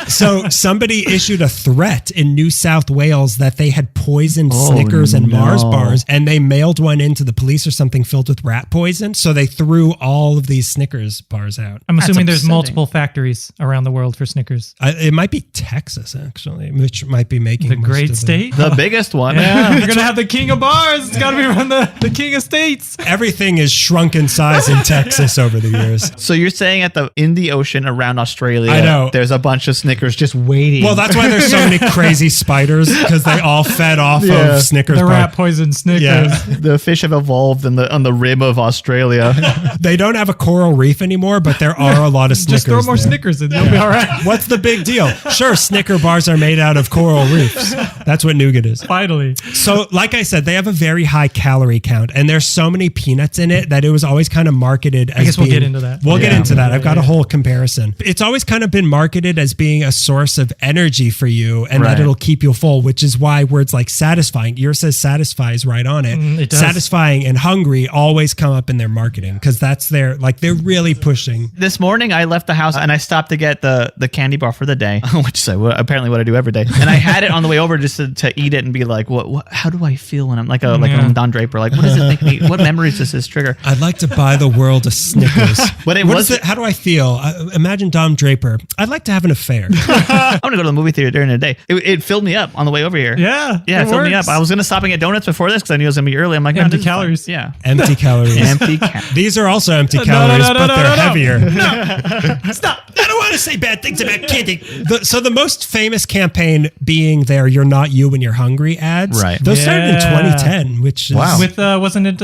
So somebody issued a threat in New South Wales that they had poisoned Snickers and Mars bars, and they mailed one into the police or something filled with rat poison. So they threw all of these Snickers bars out. I'm assuming there's upsetting. multiple factories around the world for Snickers. It might be Texas, actually, which might be making The most great of state. The biggest one. Yeah, you're gonna have the king of bars. It's gotta be around the king of states. Everything is shrunk in size in Texas over the years. So you're saying in the ocean around Australia, I know. there's a bunch of Snickers just waiting. Well, that's why there's so many crazy spiders, because they all fed off Yeah. of Snickers The bar. rat poison Snickers. Yeah. the fish have evolved on the rim of Australia. They don't have a coral reef anymore, but there are a lot of Snickers Just throw more there. Snickers and they'll be all right. What's the big deal? Sure, Snicker bars are made out of coral reefs. That's what nougat is. Finally. So, like I said, they have a very high calorie count, and there's so many peanuts in it that it was always kind of marketed as I guess we'll being- get into that. We'll get Yeah. into that. Yeah, I've got a yeah. whole comparison. It's always kind of been marketed as being a source of energy for you and Right. that it'll keep you full, which is why words like satisfying, yours says satisfies right on it. It does. Satisfying and hungry always come up in their marketing because that's their, like, they're really pushing. This morning, I left the house and I stopped to get the candy bar for the day, which is apparently what I do every day. And I had it on the way over just to eat it and be like, what? How do I feel when I'm like I'm Don Draper? Like, what does it make me? What memories does this trigger? I'd like to buy the world a Snickers. But it What was. is it? How do I feel? Imagine Dom Draper. I'd like to have an affair. I'm gonna go to the movie theater during the day. It filled me up on the way over here. Yeah. Yeah, it filled me works. up. I was gonna stop and get donuts before this because I knew it was gonna be early. I'm like, no, Empty this is fine. calories. Yeah, Empty calories. empty calories. These are also empty no, calories, no, but no, they're no, no. heavier. Stop. I don't want to say bad things about candy. So the most famous campaign being their "You're Not You When You're Hungry" ads. Right. Those started in Yeah. 2010, which is Wow. With wasn't it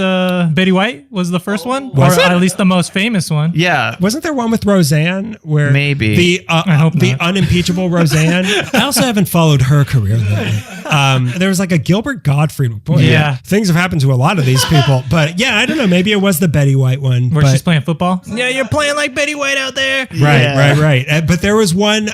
Betty White was the first one, Was or it? at least the most famous one? Yeah, Wasn't there one with Roseanne where Maybe. the I hope the not. unimpeachable Roseanne? I also haven't followed her career lately. There was like a Gilbert Gottfried. Boy, Yeah. things have happened to a lot of these people. But yeah, I don't know. Maybe it was the Betty White one. Where but, she's playing football. Yeah, you're playing like Betty White out there. Right. But there was one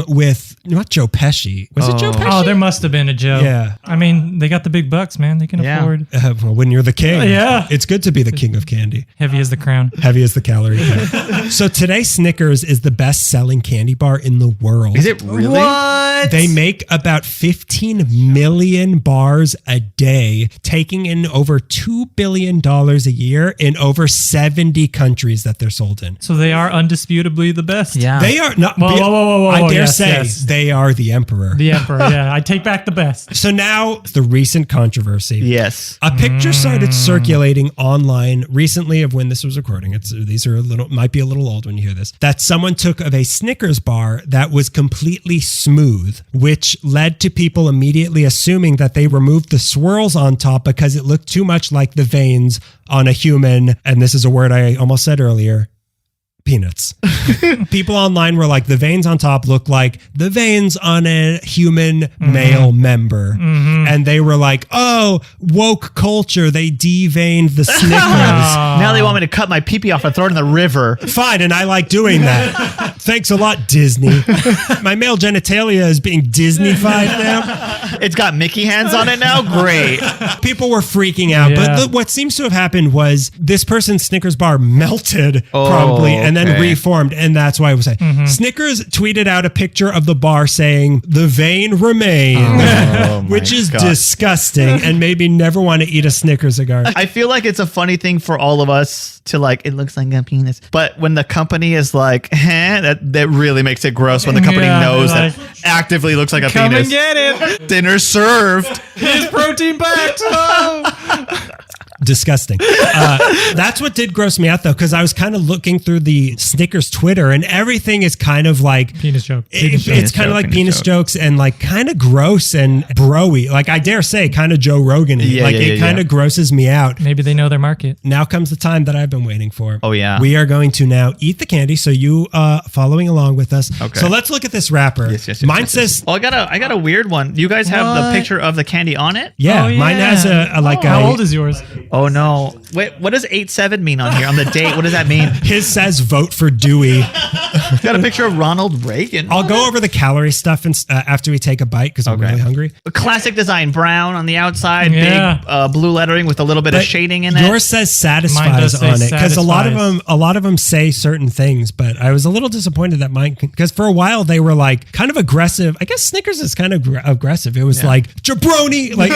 with not Joe Pesci. Was it Joe Pesci? Oh, there must have been a joke. Yeah. I mean, they got the big bucks, man. They can Yeah. afford. Well, when you're the king, Yeah. it's good to be the king of candy. Heavy as the crown. Heavy as the calorie count. So today, Snickers is the best-selling candy bar in the world. is it really? What? They make about 15 million bars a day, taking in over $2 billion a year in over 70 countries that they're sold in. So they are undisputably the best. Yeah. They are not. Whoa, I dare yes, say yes. they are the emperor. The emperor. Yeah, I take back the best. So now the recent controversy. Yes. A picture started circulating online recently of when this was recording. These are might be a little old when you hear this. That someone took of a Snickers bar that was completely smooth, which led to people immediately assuming that they removed the swirls on top because it looked too much like the veins on a human. And this is a word I almost said earlier. Peanuts. People online were like, the veins on top look like the veins on a human male member. And they were like, oh, woke culture. They deveined the Snickers. Now they want me to cut my pee-pee off and throw it in the river. Fine, and I like doing that. Thanks a lot, Disney. My male genitalia is being Disney-fied now. It's got Mickey hands on it now. Great. People were freaking out. Yeah. But what seems to have happened was this person's Snickers bar melted probably and then okay. reformed. And that's why I was saying Snickers tweeted out a picture of the bar saying the vein remains, which is disgusting and made me never want to eat a Snickers again. I feel like it's a funny thing for all of us to like, it looks like a penis. But when the company is like, that really makes it gross when the company Yeah, knows like, that actively looks like a Come penis. and get it. Dinner served. It's protein packed. Oh. Disgusting. That's what did gross me out though, because I was kind of looking through the Snickers Twitter and everything is kind of like Penis joke. it's kind of like penis jokes and like kind of gross and bro-y. Like I dare say kind of Joe Rogan-y. It kind of grosses me out. Maybe they know their market. Now comes the time that I've been waiting for. Oh, yeah. We are going to now eat the candy. So you following along with us. Okay. So let's look at this wrapper. Yes, Mine says, Oh, I got a weird one. You guys have the What? picture of the candy on it? yeah, Oh, yeah. mine has How old is yours? Oh no. Wait, what does 8-7 mean on here? On the date, what does that mean? his says vote for Dewey. Got a picture of Ronald Reagan. I'll go over the calorie stuff and, after we take a bite because I'm Okay. really hungry. A classic design, brown on the outside, Yeah. big blue lettering with a little bit of shading in it. Yours says Mine satisfies does say on it because a lot satisfies. of them say certain things, but I was a little disappointed that mine because for a while they were like kind of aggressive. I guess Snickers is kind of aggressive. It was like jabroni. Like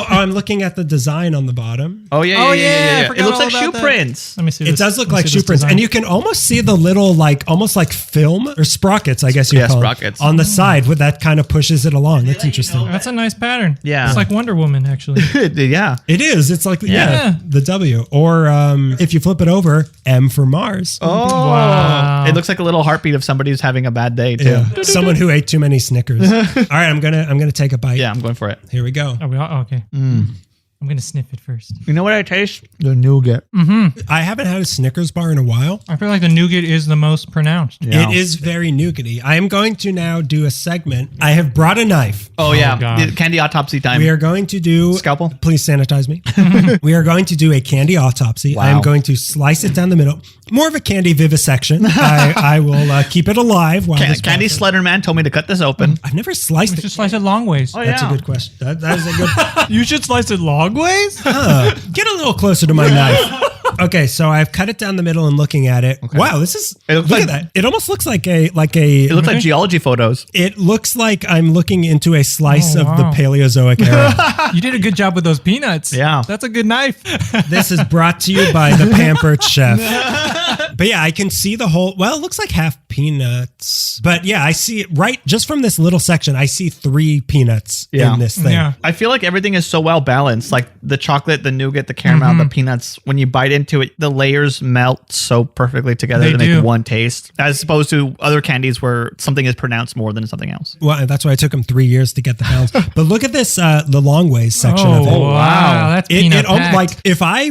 I'm looking at the design on the bottom. Oh yeah, Oh, yeah, yeah, I It forgot looks all like shoe about that. prints. Let me see. It this. does look Let me like see shoe this prints, design. and you can almost see the little like almost like film or sprockets, I guess you Yeah, call sprockets. them, on the side with that kind of pushes it along. That's interesting. That's a nice pattern. Yeah. It's like Wonder Woman, actually. Yeah. It is. It's like Yeah. the W, or if you flip it over, M for Mars. Oh, Wow. It looks like a little heartbeat of somebody who's having a bad day too. Yeah. Someone who ate too many Snickers. All right, I'm gonna take a bite. Yeah, I'm going for it. Here we go. Oh, okay. I'm going to sniff it first. You know what I taste? The nougat. I haven't had a Snickers bar in a while. I feel like the nougat is the most pronounced. Yeah. It is very nougaty. I am going to now do a segment. I have brought a knife. Oh yeah, God. The candy autopsy time. We are going to do Scalpel? Please sanitize me. We are going to do a candy autopsy. I am Wow. going to slice it down the middle. More of a candy vivisection. I will keep it alive while this Candy process- Slenderman told me to cut this open. I've never sliced You it. should slice it long ways. Oh, That's yeah. a good question. That is a good. You should slice it long ways? Get a little closer to my knife. Okay, so I've cut it down the middle and looking at it. Wow, this is It looks look like- at that. It almost looks like a It looks like geology photos. it looks like I'm looking into a slice Oh, of the wow. Paleozoic era. You did a good job with those peanuts. Yeah. That's a good knife. This is brought to you by the Pampered Chef. But yeah, I can see the whole. Well, it looks like half peanuts. But yeah, I see it right just from this little section. I see 3 peanuts Yeah. in this thing. Yeah. I feel like everything is so well balanced. Like the chocolate, the nougat, the caramel, the peanuts. When you bite into it, the layers melt so perfectly together They to do. make one taste, as opposed to other candies where something is pronounced more than something else. Well, that's why it took them 3 years to get the balance. But look at this, the long ways section of it. Wow. That's It, peanut it almost packed. like if I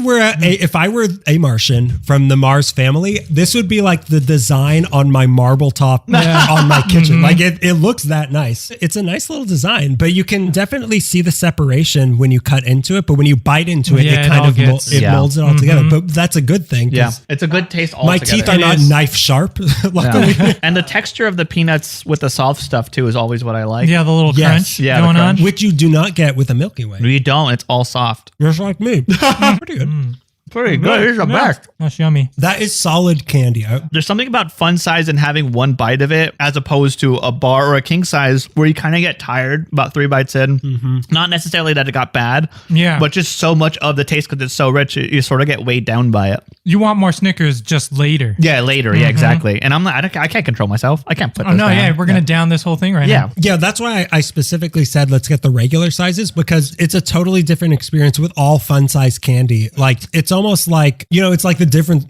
were a Martian from the Mars family, this would be like the design on my marble top on my kitchen. Like it looks that nice. It's a nice little design, but you can definitely see the separation when you cut into it. But when you bite into it, Yeah, it it kind all of gets- it Yeah. molds it all together. But that's a good thing. 'cause Yeah, it's a good taste. My Altogether. teeth are It not is. knife sharp. Luckily. Yeah. And the texture of the peanuts with the soft stuff too is always what I like. Yeah, the little Yes. crunch Yeah, the going on. crunch. Which you do not get with a Milky Way. You don't. It's all soft. Just like me. Pretty good. Pretty good. It's the best. That's yummy. That is solid candy. There's something about fun size and having one bite of it as opposed to a bar or a king size where you kind of get tired about 3 bites in. Not necessarily that it got bad, Yeah. but just so much of the taste because it's so rich, you sort of get weighed down by it. You want more Snickers just later. Yeah, later. Yeah, exactly. And I'm not, I can't control myself. I can't put Oh, this no, down. yeah. We're going to down this whole thing right Yeah. now. Yeah, that's why I specifically said let's get the regular sizes because it's a totally different experience with all fun size candy. Like it's almost like, it's like the difference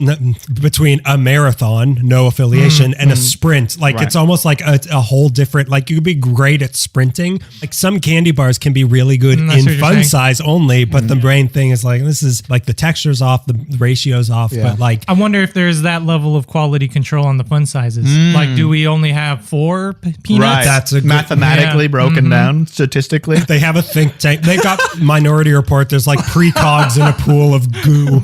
between a marathon, no affiliation, and a sprint. Like Right. it's almost like a whole different, like you could be great at sprinting. Like some candy bars can be really good That's what in you're fun saying. size only, but the brain thing is like, this is like the texture's off, the ratio's off, but like, I wonder if there's that level of quality control on the fun sizes. Like, do we only have 4 peanuts? Right. That's a good- mathematically Yeah. broken down statistically. they have a think tank. They got Minority Report. There's like precogs in a pool of goo.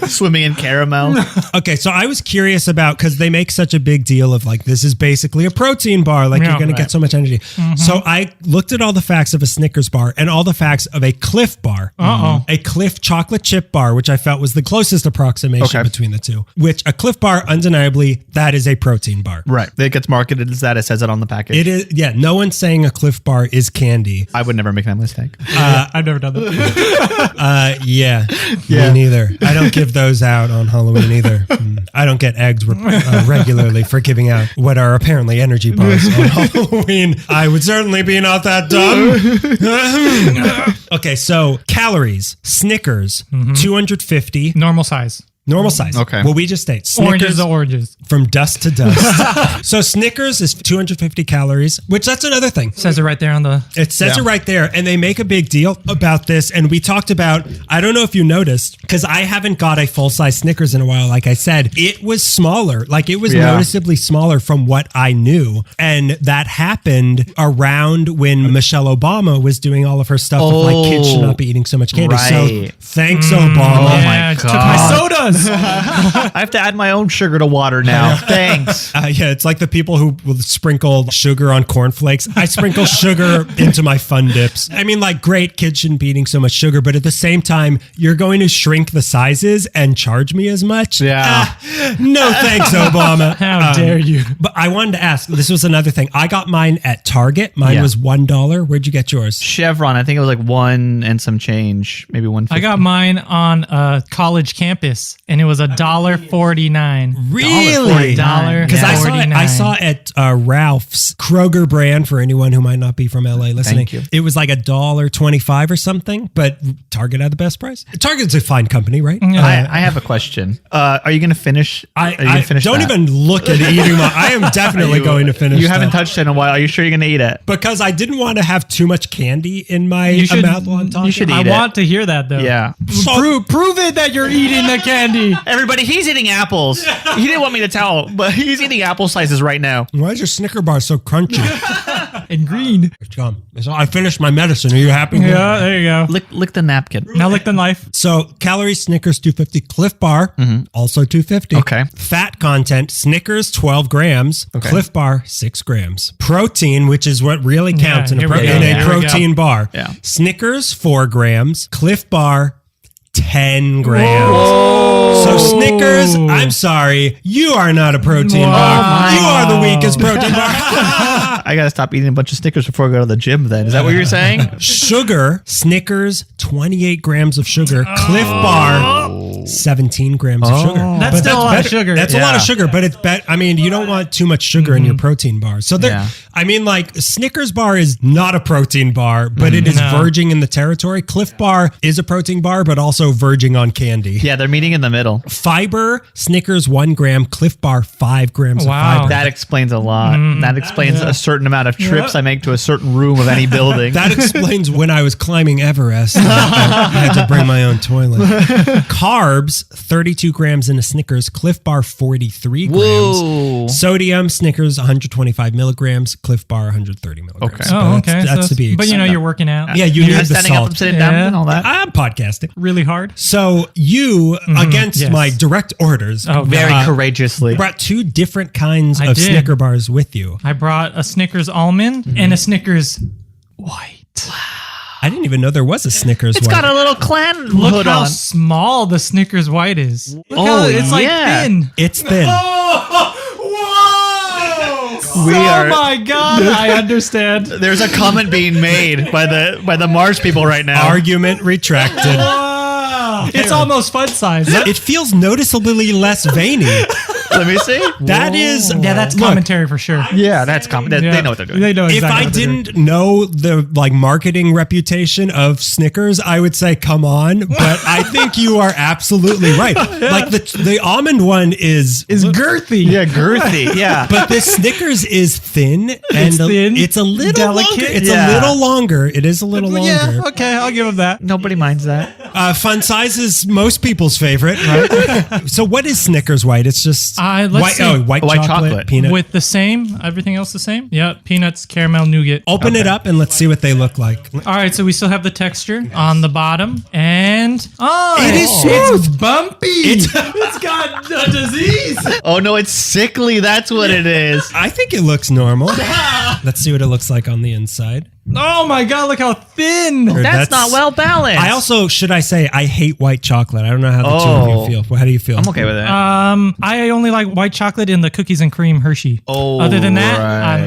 Swimming in caramel. Okay, so I was curious about because they make such a big deal of like this is basically a protein bar, like Yeah. you're going to get so much energy. So I looked at all the facts of a Snickers bar and all the facts of a Cliff bar, a Cliff chocolate chip bar, which I felt was the closest approximation Okay. between the two. Which a Cliff bar, undeniably, that is a protein bar. Right. It gets marketed as that. It says it on the package. It is, yeah. No one's saying a Cliff bar is candy. I would never make that mistake. I've never done that. Yeah. Me neither. I don't give those out on Halloween either. I don't get eggs regularly for giving out what are apparently energy bars on Halloween. I would certainly be not that dumb. Okay, so calories. Snickers, 250. Normal size. Normal size. Okay. Well, we just ate Oranges, oranges. from dusk to dusk. So Snickers is 250 calories, which that's another thing. Says it right there on the. It says it right there, and they make a big deal about this. And we talked about, I don't know if you noticed, because I haven't got a full-size Snickers in a while. Like I said, it was smaller. Like it was noticeably smaller from what I knew. And that happened around when Michelle Obama was doing all of her stuff with like kids should not be eating so much candy. Right. So thanks, Obama. Oh Yeah, my took my God. sodas. I have to add my own sugar to water now. Thanks. Yeah, it's like the people who will sprinkle sugar on cornflakes. I sprinkle sugar into my Fun Dips. I mean, like, great, kids shouldn't be eating so much sugar, but at the same time, you're going to shrink the sizes and charge me as much? Yeah. No thanks, Obama. How dare you? But I wanted to ask, this was another thing. I got mine at Target. Mine was $1. Where'd you get yours? Chevron, I think it was like one and some change, maybe 150. I got mine on a college campus, and it was $1.49. Really? $1.49. Because I saw at Ralph's Kroger brand, for anyone who might not be from LA listening. Thank you. It was like $1.25 or something, but Target had the best price. Target's a fine company, right? Yeah. I have a question. Are you going to finish? Are you I gonna finish don't that? even look at eating my. I am definitely going to finish. You haven't that. touched it in a while. Are you sure you're going to eat it? Because I didn't want to have too much candy in my should- mouth while I'm talking. you should I eat it. want to hear that though. Yeah. Prove it that you're eating the candy. Everybody, he's eating apples. He didn't want me to tell, but he's eating apple slices right now. Why is your Snicker bar so crunchy? And green. So I finished my medicine. Are you happy? Yeah, there you go. Lick the napkin. Now lick the knife. So calories, Snickers 250, Cliff Bar also 250. Okay. Fat content, Snickers 12 grams, Okay. Cliff Bar 6 grams. Protein, which is what really counts in here we go. a Here we protein bar. Yeah. Snickers 4 grams, Cliff Bar 10 grams. So Snickers, I'm sorry, you are not a protein bar. You are the weakest protein bar. I got to stop eating a bunch of Snickers before I go to the gym then. Is that what you're saying? Sugar, Snickers, 28 grams of sugar. Cliff Bar, 17 grams of sugar. That's But still a lot of better. sugar. That's a lot of sugar, but it's I mean, you don't want too much sugar in your protein bar. So there, Yeah. I mean, like Snickers bar is not a protein bar, but it is No. verging in the territory. Cliff Bar is a protein bar, but also verging on candy. Yeah, they're meeting in the middle. Fiber, Snickers 1 gram, Cliff Bar 5 grams Wow. of fiber. That explains a lot. That explains a certain amount of trips I make to a certain room of any building. That explains when I was climbing Everest. I had to bring my own toilet. Carbs, 32 grams in a Snickers. Cliff Bar, 43 grams. Whoa. Sodium, Snickers, 125 milligrams. Cliff Bar, 130 milligrams. Okay. But Oh, okay. That's So- to be but you know you're working out. Yeah, you I'm need the standing up salt. and sitting down Yeah. and all that. I'm podcasting. Really hard. So you, against yes. my direct orders, Oh, Very Uh, courageously. brought 2 different kinds I of did. Snicker bars with you. I brought a Snickers almond and a Snickers white. I didn't even know there was a Snickers It's one. got a little clan Look hood how on. small the Snickers white is. Look Oh, how it's like yeah. thin. It's thin. We Oh are. my god, I understand. There's a comment being made by the Mars people right now. Argument retracted. Wow. It's almost fun size. It feels noticeably less veiny. Let me see. That is, Yeah, that's commentary for sure. Yeah, that's common. They know what they're doing. They know if exactly I what they're doing. didn't know the like marketing reputation of Snickers, I would say come on. But I think you are absolutely right. Like the almond one is girthy. Yeah, girthy. Yeah. but this Snickers is thin and thin, it's a little delicate. longer. It's Yeah. a little longer. It is a little longer. Yeah, okay, I'll give him that. Nobody minds that. Fun size is most people's favorite, right? So what is Snickers white? It's just Let's white. see. Oh, white chocolate, peanut. With the same, everything else the same? Yep, peanuts, caramel, nougat. Open it up and let's see what they look like. All right, so we still have the texture on the bottom, and It is it's bumpy. It's got a disease. Oh no, it's sickly. That's what it is. I think it looks normal. Let's see what it looks like on the inside. Oh my God, look how thin. That's not well balanced. I also, should I say, I hate white chocolate. I don't know how the two of you feel. Well, how do you feel? I'm okay with it. I only like white chocolate in the cookies and cream Hershey. Oh, Other than that,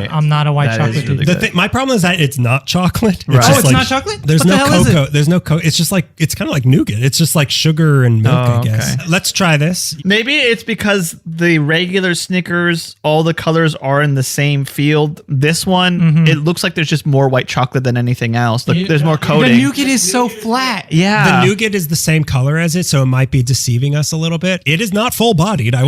right. I'm not a white That chocolate is really dude. good. My problem is that it's not chocolate. Right. Oh, it's not chocolate? There's What the no hell is cocoa. it? There's no cocoa. It's just like, it's kind of like nougat. It's just like sugar and milk, Oh, I guess. okay. Let's try this. Maybe it's because the regular Snickers, all the colors are in the same field. This one, it looks like there's just more white chocolate than anything else. There's more coating. The nougat is so flat. Yeah. The nougat is the same color as it, so it might be deceiving us a little bit. It is not full bodied. I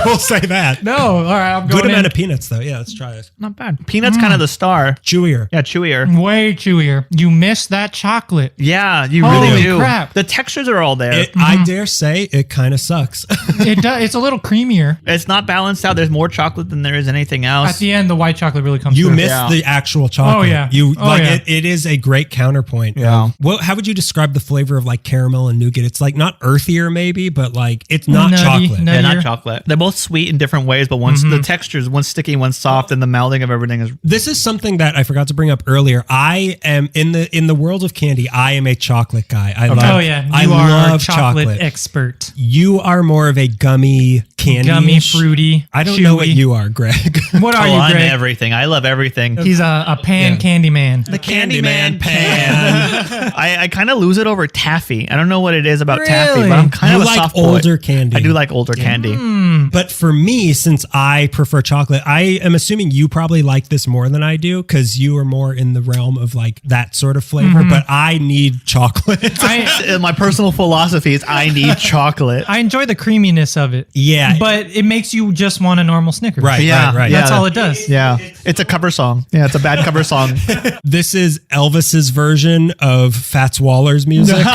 will say that. No, all right, I'm going Good amount in. of peanuts though. Yeah, let's try this. Not bad. Peanut's kind of the star. Chewier. Yeah, chewier. Way chewier. You miss that chocolate. Yeah, you Holy really do. crap. The textures are all there. I dare say it kind of sucks. It does. It's a little creamier. It's not balanced out. There's more chocolate than there is anything At else. the end, the white chocolate really comes You through. miss Yeah. the actual chocolate. Oh, yeah. You Oh, like yeah. it is a great counterpoint. Yeah. How would you describe the flavor of like caramel and nougat? It's like not earthier maybe, but like it's not Nutty, chocolate. nutty. They're not Nuttier. chocolate. They're both sweet in different ways, but one's the textures, one's sticky, one's soft, and the melding of everything is. This is something that I forgot to bring up earlier. I am in the world of candy. I am a chocolate guy. I love. Oh yeah, I you are a love chocolate expert. You are more of a gummy candy. Gummy, fruity. I don't chewy. know what you are, Greg. What are Oh, you, I'm Greg? everything. I love everything. He's a pan candy man. The Candyman pan. I kind of lose it over taffy. I don't know what it is about taffy, Really? but I'm kind You of a like soft boy. older candy. I do like older candy. But for me, since I prefer chocolate, I am assuming you probably like this more than I do because you are more in the realm of like that sort of flavor. But I need chocolate. My personal philosophy is I need chocolate. I enjoy the creaminess of it. Yeah. But it makes you just want a normal Snickers. Right, Yeah, right. That's all it does. Yeah, it's a cover song. Yeah, it's a bad cover song. This is Elvis's version of Fats Waller's music.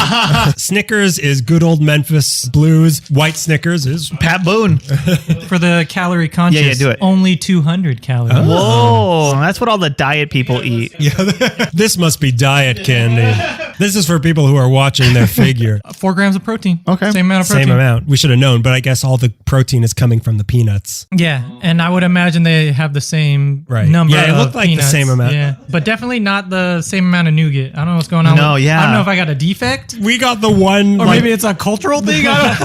Snickers is good old Memphis blues. White Snickers is Pat Boone. For the calorie conscious, Yeah, do it. only 200 calories. Whoa, that's what all the diet people eat. this must be diet candy. This is for people who are watching their figure. 4 grams of protein. Okay. Same amount of protein. Same amount. We should have known, but I guess all the protein is coming from the peanuts. Yeah, and I would imagine they have the same Right. number. Yeah, it of looked like the peanuts. same amount. Yeah, but definitely not the same amount of nougat. I don't know what's going on. No, with, yeah. I don't know if I got a defect, We got the one. or maybe it's a cultural thing. I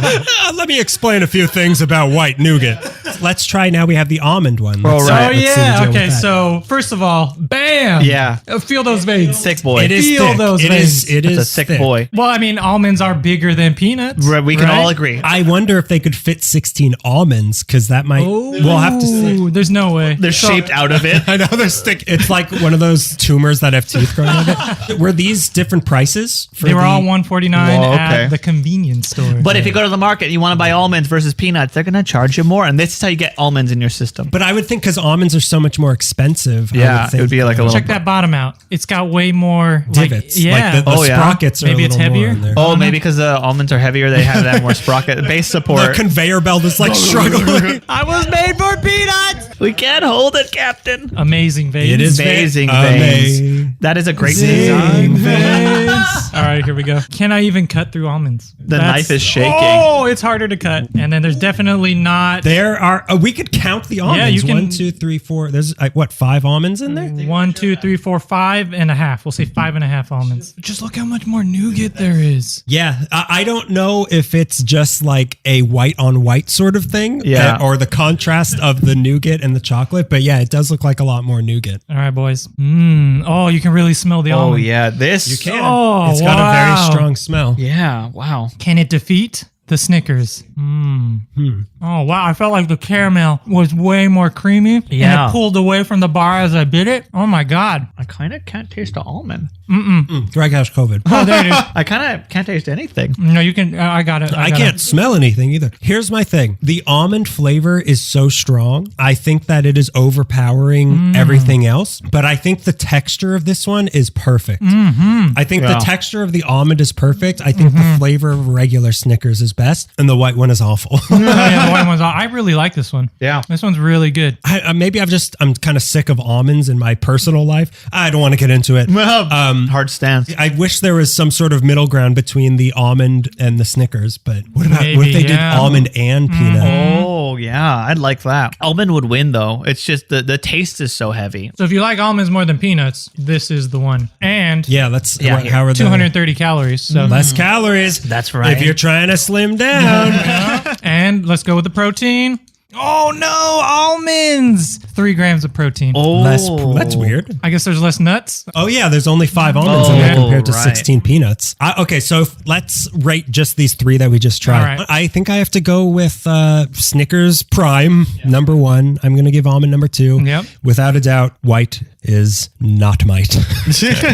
don't Let me explain a few things about white nougat. Let's try now. We have the almond one. Oh, Let's- right. Oh let's see the yeah. deal Okay. with that. So first of all, bam. Yeah. Feel those veins. Thick boy. it is feel thick. those It is. veins. It It's is a sick thick. boy. Well, I mean, almonds are bigger than peanuts. We can right? all agree. I wonder if they could fit 16 almonds because that might. We'll have to see. Ooh, there's no way. They're shaped out of it. I know they're stick. It's like one of those tumors that have teeth growing out of it. Were these different prices? For They were the- all $149 Whoa, okay. at the convenience store. But if you go to the market and you want to buy almonds versus peanuts, they're going to charge you more. And this is how you get almonds in your system. But I would think because almonds are so much more expensive. I Yeah, would think it would be like a little. check that bottom out. It's got way more divots. Like, yeah. Like the Oh, yeah. sprockets are Maybe a it's little more heavier? in there. Oh, maybe because the almonds are heavier, they have that more sprocket base The support. conveyor belt is like struggling. I was made for peanuts. We can't hold it, Captain. Amazing veins. It is Amazing Amazing. veins. That is a great Amazing design. veins. All right, here we go. Can I even cut through almonds? The knife is shaking. Oh, it's harder to cut. And then there's definitely not There are. We could count the almonds. Yeah, you can- 1, 2, 3, 4. There's what 5 almonds in there? 1, 2, 3, 4, 5.5. We'll say 5.5 almonds. Just look how much more nougat there is. Yeah, I don't know if it's just like a white on white sort of thing, Yeah. or the contrast of the nougat and the chocolate. But yeah, it does look like a lot more nougat. All right, boys. Oh, you can really smell the Oh, almond. yeah. This. You can. Oh, It's got a wow. very strong smell. Yeah. Wow. Can it defeat the Snickers? Oh, wow. I felt like the caramel was way more creamy. Yeah. And it pulled away from the bar as I bit it. Oh, my God. I kind of can't taste the almond. Greg has COVID. Oh, there it is. I kind of can't taste anything. No, you can. I got it. I got can't it. smell anything either. Here's my thing. The almond flavor is so strong. I think that it is overpowering everything else, but I think the texture of this one is perfect. I think Yeah. the texture of the almond is perfect. I think the flavor of regular Snickers is best, and the white one is awful. Yeah, the white one's. I really like this one. Yeah. This one's really good. Maybe I'm kind of sick of almonds in my personal life. I don't want to get into it. Hard stance. I wish there was some sort of middle ground between the almond and the Snickers, but what if Maybe, they did yeah. almond and peanut? Oh yeah, I'd like that. Almond would win though. It's just the taste is so heavy. So if you like almonds more than peanuts, this is the one. And Yeah, that's Yeah, how are the 230 calories. So less calories? That's right. If you're trying to slim down. and let's go with the protein. Oh no, almonds! 3 grams of protein. Oh, That's weird. I guess there's less nuts. Oh yeah, there's only 5 almonds in there Oh, compared to right. 16 peanuts. Okay, so let's rate just these 3 that we just tried. All right. I think I have to go with Snickers Prime, number 1. I'm going to give almond number 2. Yep. Without a doubt, white is not might.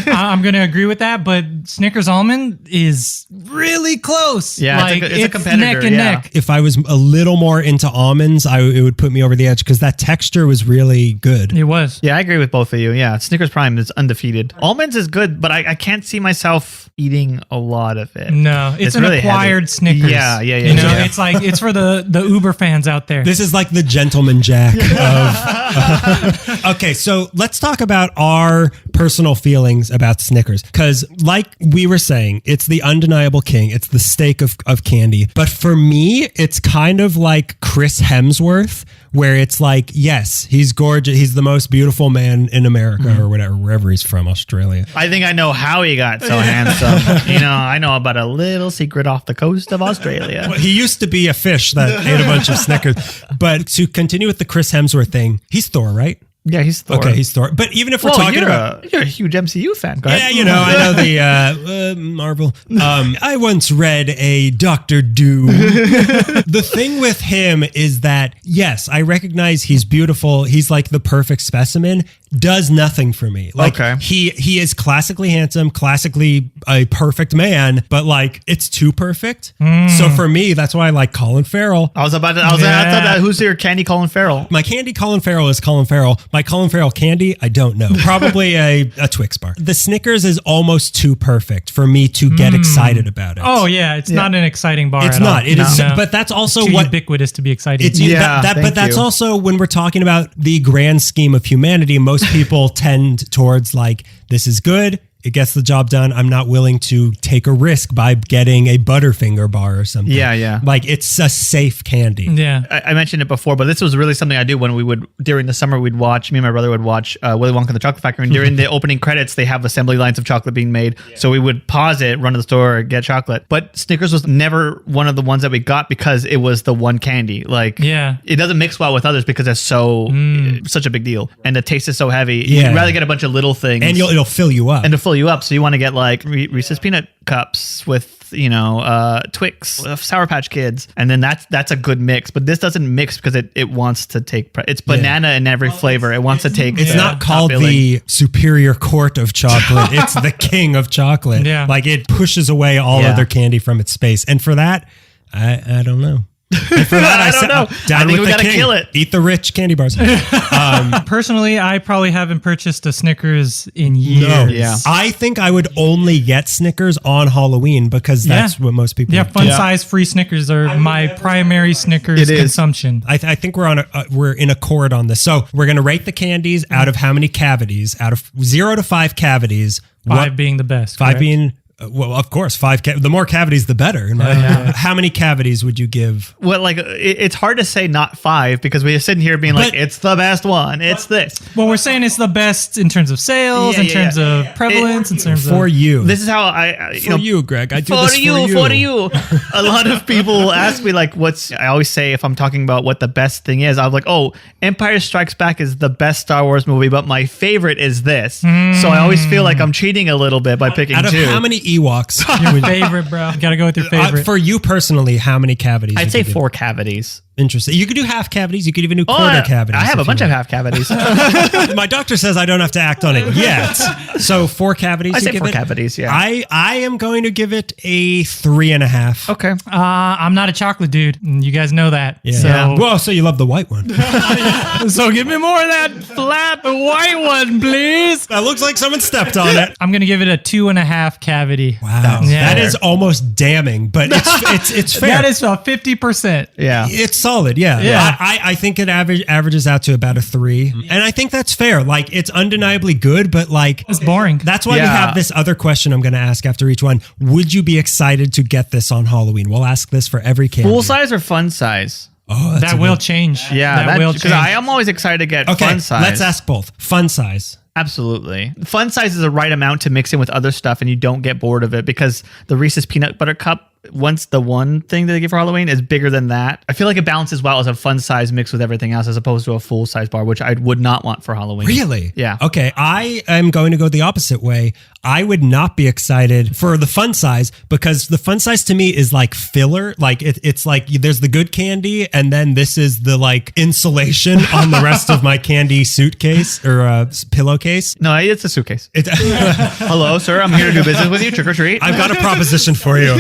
I'm going to agree with that, but Snickers almond is really close. Yeah, like, it's a competitor, neck and yeah. neck. If I was a little more into almonds, it would put me over the edge because that texture was really good. It was. Yeah, I agree with both of you. Yeah, Snickers Prime is undefeated. Almonds is good, but I can't see myself eaing a lot of it. No, it's an really acquired heavy. Snickers. Yeah. You know, yeah. it's like it's for the Uber fans out there. This is like the gentleman jack of. Okay, so let's talk about our personal feelings about Snickers. Because, like we were saying, it's the undeniable king. It's the steak of candy. But for me, it's kind of like Chris Hemsworth, where it's like, yes, he's gorgeous. He's the most beautiful man in America or whatever, wherever he's from, Australia. I think I know how he got so handsome. I know about a little secret off the coast of Australia. He used to be a fish that ate a bunch of Snickers. But to continue with the Chris Hemsworth thing, he's Thor, right? Yeah, he's Thor. Okay, he's Thor. But even if we're talking about... you're a huge MCU fan. Go ahead. Yeah, I know the Marvel. I once read a Doctor Doom. The thing with him is that, yes, I recognize he's beautiful. He's like the perfect specimen. Does nothing for me. Like, Okay. he is classically handsome, classically a perfect man, but like it's too perfect. So for me, that's why I like Colin Farrell. I thought that. Who's your candy Colin Farrell? My candy Colin Farrell is Colin Farrell. My Colin Farrell candy, I don't know. Probably a Twix bar. The Snickers is almost too perfect for me to get excited about it. Oh yeah, it's not an exciting bar. It's at not. all. It is, No. but that's also Too what ubiquitous to be exciting. it's. Yeah, but thank that's you. also when we're talking about the grand scheme of humanity. Most people tend towards like, this is good. It gets the job done. I'm not willing to take a risk by getting a Butterfinger bar or something. Yeah. Like it's a safe candy. yeah. I mentioned it before, but this was really something I do when we would, during the summer, me and my brother would watch Willy Wonka and the Chocolate Factory. And during the opening credits, they have assembly lines of chocolate being made. So we would pause it, run to the store, get chocolate. But Snickers was never one of the ones that we got because it was the one candy. Like, Yeah. it doesn't mix well with others because it's such a big deal. And the taste is so heavy. Yeah. You'd rather get a bunch of little things. And it'll fill you up. And to fill you up, so you want to get like Reese's peanut cups with Twix, Sour Patch Kids, and then that's a good mix. But this doesn't mix because it wants to take. It's banana in every flavor. It wants to take. It's the not top called billing. the superior court of chocolate. It's the king of chocolate. Yeah. Like it pushes away all Yeah. other candy from its space. And for that, I don't know. And for that, I don't know. Down I think with we the gotta king. kill it. Eat the rich candy bars. Personally, I probably haven't purchased a Snickers in years. No. Yeah. I think I would only get Snickers on Halloween because that's what most people Yeah, do. fun size free Snickers are my primary Snickers It is. consumption. I think we're in accord on this. So we're going to rate the candies out of how many cavities? Out of 0 to 5 cavities. 5 being the best. 5 correct? being, well, of course, 5. The more cavities, the better. In my opinion. How many cavities would you give? Well, like it's hard to say not 5 because we're sitting here being like, But- it's the best one. It's this. Well, we're saying it's the best in terms of sales, Yeah, in yeah, terms yeah. of prevalence, in terms For of you. This is how I for you, Greg. I do for this for you, you. for you. A lot of people ask me like, I always say if I'm talking about what the best thing is, I'm like, oh, Empire Strikes Back is the best Star Wars movie, but my favorite is this. So I always feel like I'm cheating a little bit by picking Out of 2. how many Ewoks? your favorite, bro. You gotta go with your favorite. For you personally, how many cavities? I'd would say you give? 4 cavities. Interesting. You could do half cavities. You could even do quarter cavities. I have a if bunch you of want. half cavities. My doctor says I don't have to act on it yet. So 4 cavities. I you say give 4 it? cavities, yeah. I am going to give it a 3.5. Okay. I'm not a chocolate dude. And you guys know that. Yeah. So, Whoa, so you love the white one. so give me more of that flat white one, please. That looks like someone stepped on it. I'm going to give it a 2.5 cavity. Wow. Yeah. That is almost damning, but it's fair. That is a 50%. Yeah. It's solid, yeah. Yeah. I think it averages out to about a 3. And I think that's fair. Like, it's undeniably good, but like... It's boring. That's why we Yeah. have this other question I'm going to ask after each one. Would you be excited to get this on Halloween? We'll ask this for every candy. Full size or fun size? Oh, that's That a will good- change. Yeah, that will because change. I am always excited to get Okay, fun size. let's ask both. Fun size. Absolutely. Fun size is the right amount to mix in with other stuff and you don't get bored of it because the Reese's Peanut Butter Cup, once the one thing that they give for Halloween is bigger than that. I feel like it balances well as a fun size mixed with everything else as opposed to a full size bar, which I would not want for Halloween. Really? Yeah. Okay, I am going to go the opposite way. I would not be excited for the fun size because the fun size to me is like filler. Like it's like there's the good candy and then this is the like insulation on the rest of my candy suitcase or pillowcase. No, it's a suitcase. It, Hello, sir. I'm here to do business with you. Trick or treat. I've got a proposition for you.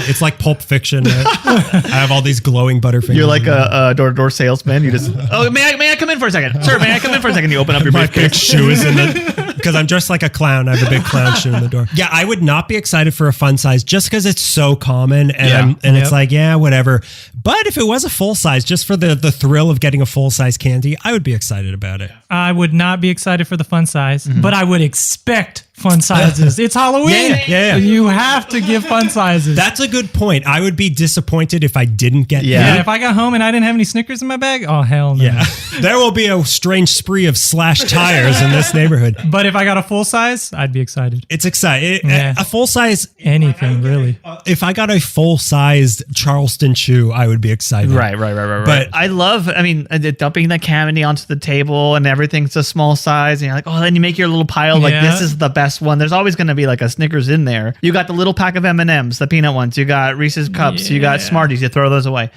It's like Pulp Fiction. I have all these glowing Butterfingers. You're like a door-to-door salesman. You just, oh, may I come in for a second? Sir, may I come in for a second? You open up your my big briefcase. shoes in the because I'm dressed like a clown. I have a big clown shoe in the door. Yeah, I would not be excited for a fun size just because it's so common and Yeah. it's like, yeah, whatever. But if it was a full size, just for the thrill of getting a full size candy, I would be excited about it. I would not be excited for the fun size, but I would expect fun sizes. It's Halloween. Yeah. You have to give fun sizes. That's a good point. I would be disappointed if I didn't get Yeah. yeah, if I got home and I didn't have any Snickers in my bag, oh, hell no. Yeah. There will be a strange spree of slashed tires in this neighborhood. But if I got a full size, I'd be excited. It's exciting. Yeah. A full size, Anything, really. if I got a full sized Charleston chew, I would be excited. Right. But- I love, dumping the candy onto the table and everything's a small size. And you're like, oh, then you make your little pile. Like, Yeah. this is the best one. There's always going to be like a Snickers in there. You got the little pack of M&Ms, the peanut ones. You got Reese's Cups. You got Yeah. Smarties. You throw those away.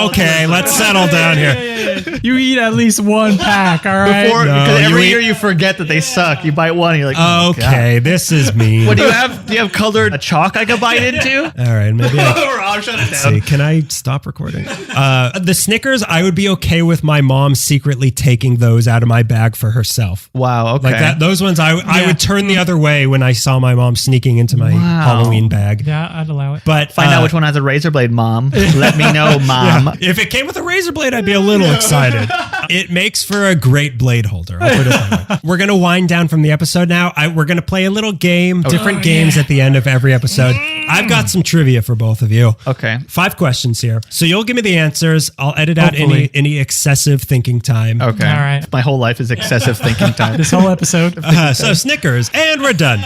Okay, let's settle down here. You eat at least one pack, all right? Because you every eat- year you forget that they suck. You bite one and you're like, oh, God. Okay, this is mean. What do you have? Do you have colored chalk I could bite into? All right, maybe I'll shut it down. see. Can I stop recording? The Snickers, I would be okay with my mom secretly taking those out of my bag for herself. Wow. Okay. Like that, those ones, I would turn the other way when I saw my mom sneaking into my Halloween bag. Yeah, I'd allow it. But Find out which one has a razor blade, Mom. Let me know, Mom. if it came with a razor blade, I'd be a little excited. It makes for a great blade holder. I'll put it that way. We're gonna wind down from the episode now. We're gonna play a little game, different games at the end of every episode. I've got some trivia for both of you. Okay. 5 questions here. So you'll give me the answers. I'll edit out Hopefully. any excessive thinking time. Okay. All right. My whole life is excessive thinking time. This whole episode. So Snickers, and we're done.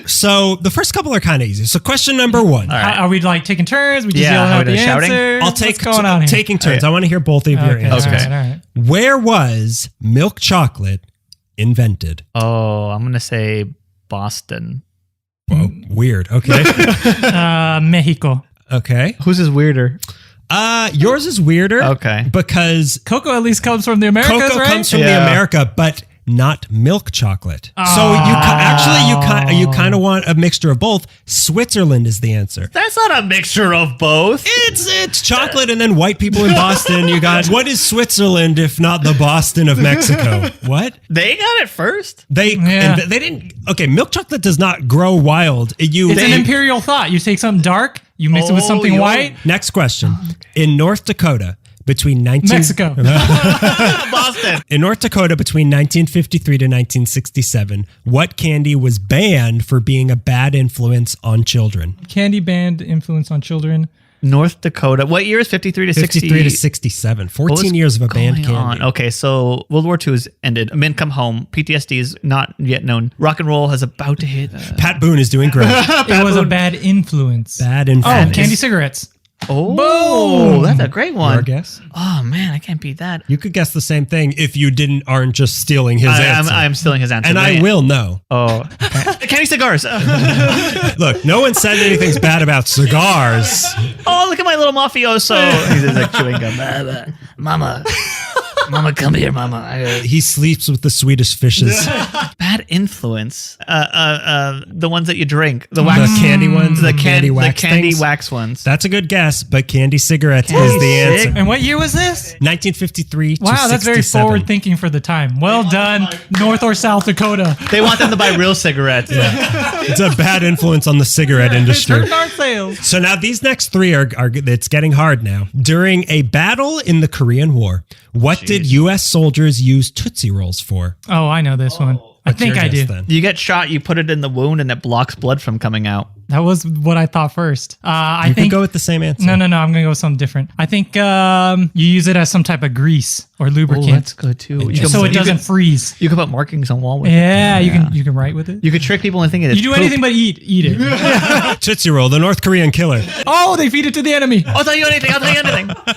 So the first couple are kind of easy. So question number 1. Are we like taking turns? We just Yeah, yelling are out we the just shouting? answers? I'll take What's going on here? taking turns. Okay. I want to hear both of your Okay, all answers. right, all right. Where was milk chocolate invented? Oh, I'm going to say Boston. Whoa, weird. Okay. Mexico. Okay. Whose is weirder? Yours is weirder. Okay. Because Cocoa at least comes from the Americas, cocoa right? comes from Yeah. the America, but not milk chocolate. So you kind of want a mixture of both. Switzerland is the answer. That's not a mixture of both. It's chocolate and then white people in Boston. You got what is Switzerland if not the Boston of Mexico? What? They got it first. They didn't. Okay, milk chocolate does not grow wild. It's an imperial thought. You take something dark, you mix it with something white. Next question. In North Dakota, between Mexico. Boston. In North Dakota, between 1953 to 1967, what candy was banned for being a bad influence on children? Candy banned influence on children. North Dakota. What year is 53 to 60? 53 to 67. What was 14 years of a banned going candy. on? Okay, so World War II has ended. Men come home. PTSD is not yet known. Rock and roll is about to hit. Pat Boone is doing great. It was a bad influence. Bad Oh, influence. candy cigarettes. Oh, Boom. that's a great Your one. guess? Oh man, I can't beat that. You could guess the same thing if you aren't just stealing his answer. I'm stealing his answer. and I will know. Oh, candy cigars. Look, no one said anything's bad about cigars. Oh, look at my little mafioso. He's just like chewing gum. Mama, come here, mama. He sleeps with the Swedish fishes. Bad influence. The ones that you drink, the The wax, candy ones, the candy things. wax ones. That's a good guess, but candy cigarettes Candy is the answer. cig- And what year was this? 1953 to Wow, that's very 67. forward thinking for the time. Well done, North or South Dakota. They want them to buy real cigarettes. It's a bad influence on the cigarette industry. Turn our sales. So now these next three are it's getting hard now. During a battle in the Korean War, what did U.S. soldiers use Tootsie Rolls for? Oh, I know this one. I What's think your I guess do. then? You get shot, you put it in the wound, and it blocks blood from coming out. That was what I thought first. I You can think go with the same answer. no. I'm gonna go with something different. I think you use it as some type of grease or Oh, lubricant, that's good too. You so can- it doesn't freeze. You can put markings on wall with it. Yeah, you can write with it. You could trick people into thinking it's You do poop. anything but eat it. Tootsie Roll, the North Korean killer. Oh, they feed it to the enemy. I'll tell you anything.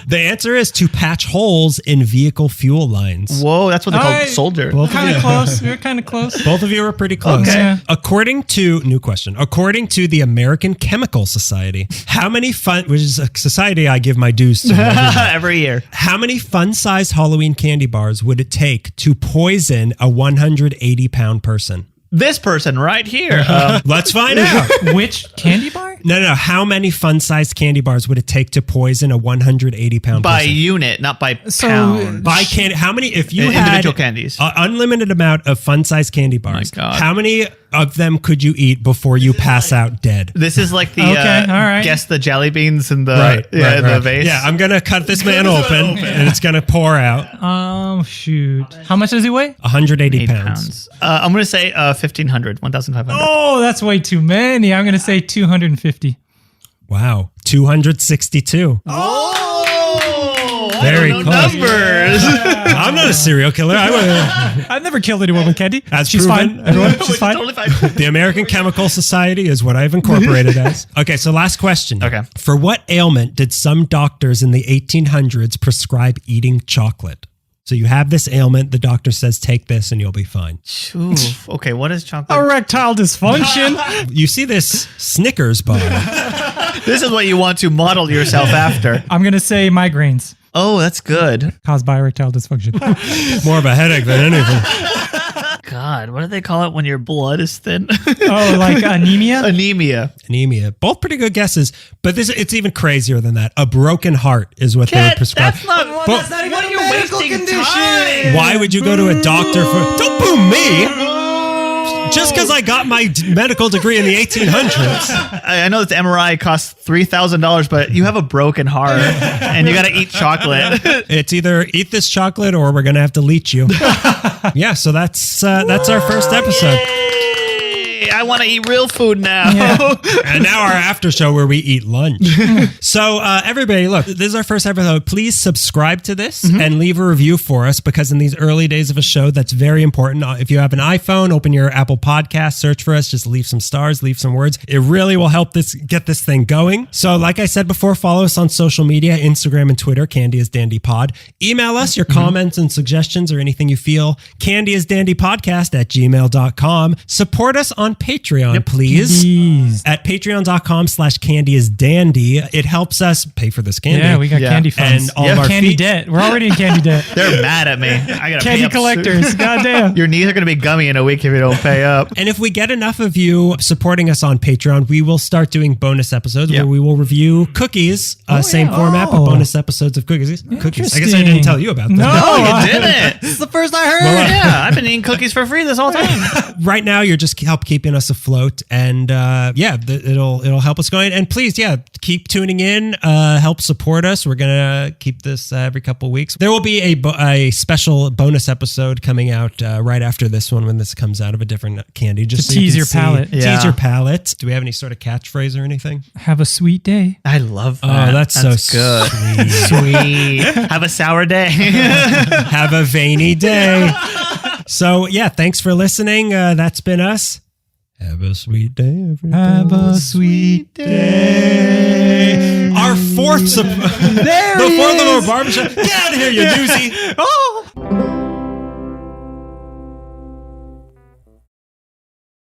The answer is to patch holes in vehicle fuel lines. Whoa, that's what they call Alright. soldier. Kind of close. We're kind of close. Both of you are pretty close. Okay. According to the American Chemical Society, which is a society I give my dues to Every year. how many fun-sized Halloween candy bars would it take to poison a 180-pound person? This person right here. Let's find out. Which candy bar? No. How many fun-sized candy bars would it take to poison a 180-pound by person? unit, not by So- pound. By candy, how many? If you Individual had candies. an unlimited amount of fun-sized candy bars, God. how many of them could you eat before you pass out dead? This is like the Okay, all right. guess the jelly beans in the Right. the vase. Yeah, I'm gonna cut this man open, and it's gonna pour out Oh shoot! How much does he weigh? 180 8 pounds. pounds. I'm gonna say 1,500, 1,500. Oh, that's way too many. I'm gonna say 250. Wow, 262. Oh, Very I don't know close. numbers. I'm not a serial killer. I've never killed anyone with candy. As She's proven. fine. Everyone, she's It's fine. totally fine. The American Chemical Society is what I've incorporated as. Okay, so last question. Okay. For what ailment did some doctors in the 1800s prescribe eating chocolate? So you have this ailment, the doctor says take this and you'll be fine. Oof. Okay, what is chocolate? Erectile dysfunction. You see this Snickers bar. This is what you want to model yourself after. I'm gonna say migraines Oh, that's good. caused by erectile dysfunction. More of a headache than anything. God, what do they call it when your blood is thin? Oh, like anemia? Anemia. Anemia. Both pretty good guesses, but it's even crazier than that. A broken heart is what they would prescribe. That's not. But- What are you wasting time? Why would you go to a doctor for... Don't boo me! Just because I got my medical degree in the 1800s. I know that the MRI costs $3,000, but you have a broken heart and you got to eat chocolate. It's either eat this chocolate or we're going to have to leech you. Yeah, so that's our first episode. Yay! I want to eat real food now. And now our after show where we eat lunch. So everybody, look, this is our first episode. Please subscribe to this and leave a review for us because in these early days of a show, that's very important. If you have an iPhone, open your Apple Podcast, search for us, just leave some stars, leave some words. It really will help get this thing going. So like I said before, follow us on social media, Instagram and Twitter, Candy is Dandy Pod. Email us your comments and suggestions or anything you feel, candyisdandypodcast@gmail.com. Support us on Patreon, please. Jeez. At patreon.com/candyisdandy. It helps us pay for this candy. Yeah, we got Yeah. candy funds. And all of our candy feet- debt. We're already in candy debt. They're mad at me. I got to Candy collectors. Goddamn. Your knees are going to be gummy in a week if you don't pay up. And if we get enough of you supporting us on Patreon, we will start doing bonus episodes Yeah. where we will review cookies, same yeah. format, but Oh. bonus episodes of cookies. I guess I Interesting. didn't tell you about that. No, Oh, you didn't. This is the first I heard. Yeah, I've been eating cookies for free this whole time. Right now, you're just help keeping us afloat, and it'll help us going. And please, keep tuning in. Help support us. We're gonna keep this every couple of weeks. There will be a special bonus episode coming out right after this one when this comes out of a different candy. Just To so you tease can your see- palate. Yeah. Tease your palate. Do we have any sort of catchphrase or anything? Have a sweet day. I love that. Oh, that's so good. Sweet. Have a sour day. Have a veiny day. So, thanks for listening. That's been us. Have a sweet day, everybody. Have a sweet day. Our fourth Fourth, the fourth little barbershop. Get out of here, you doozy. Oh,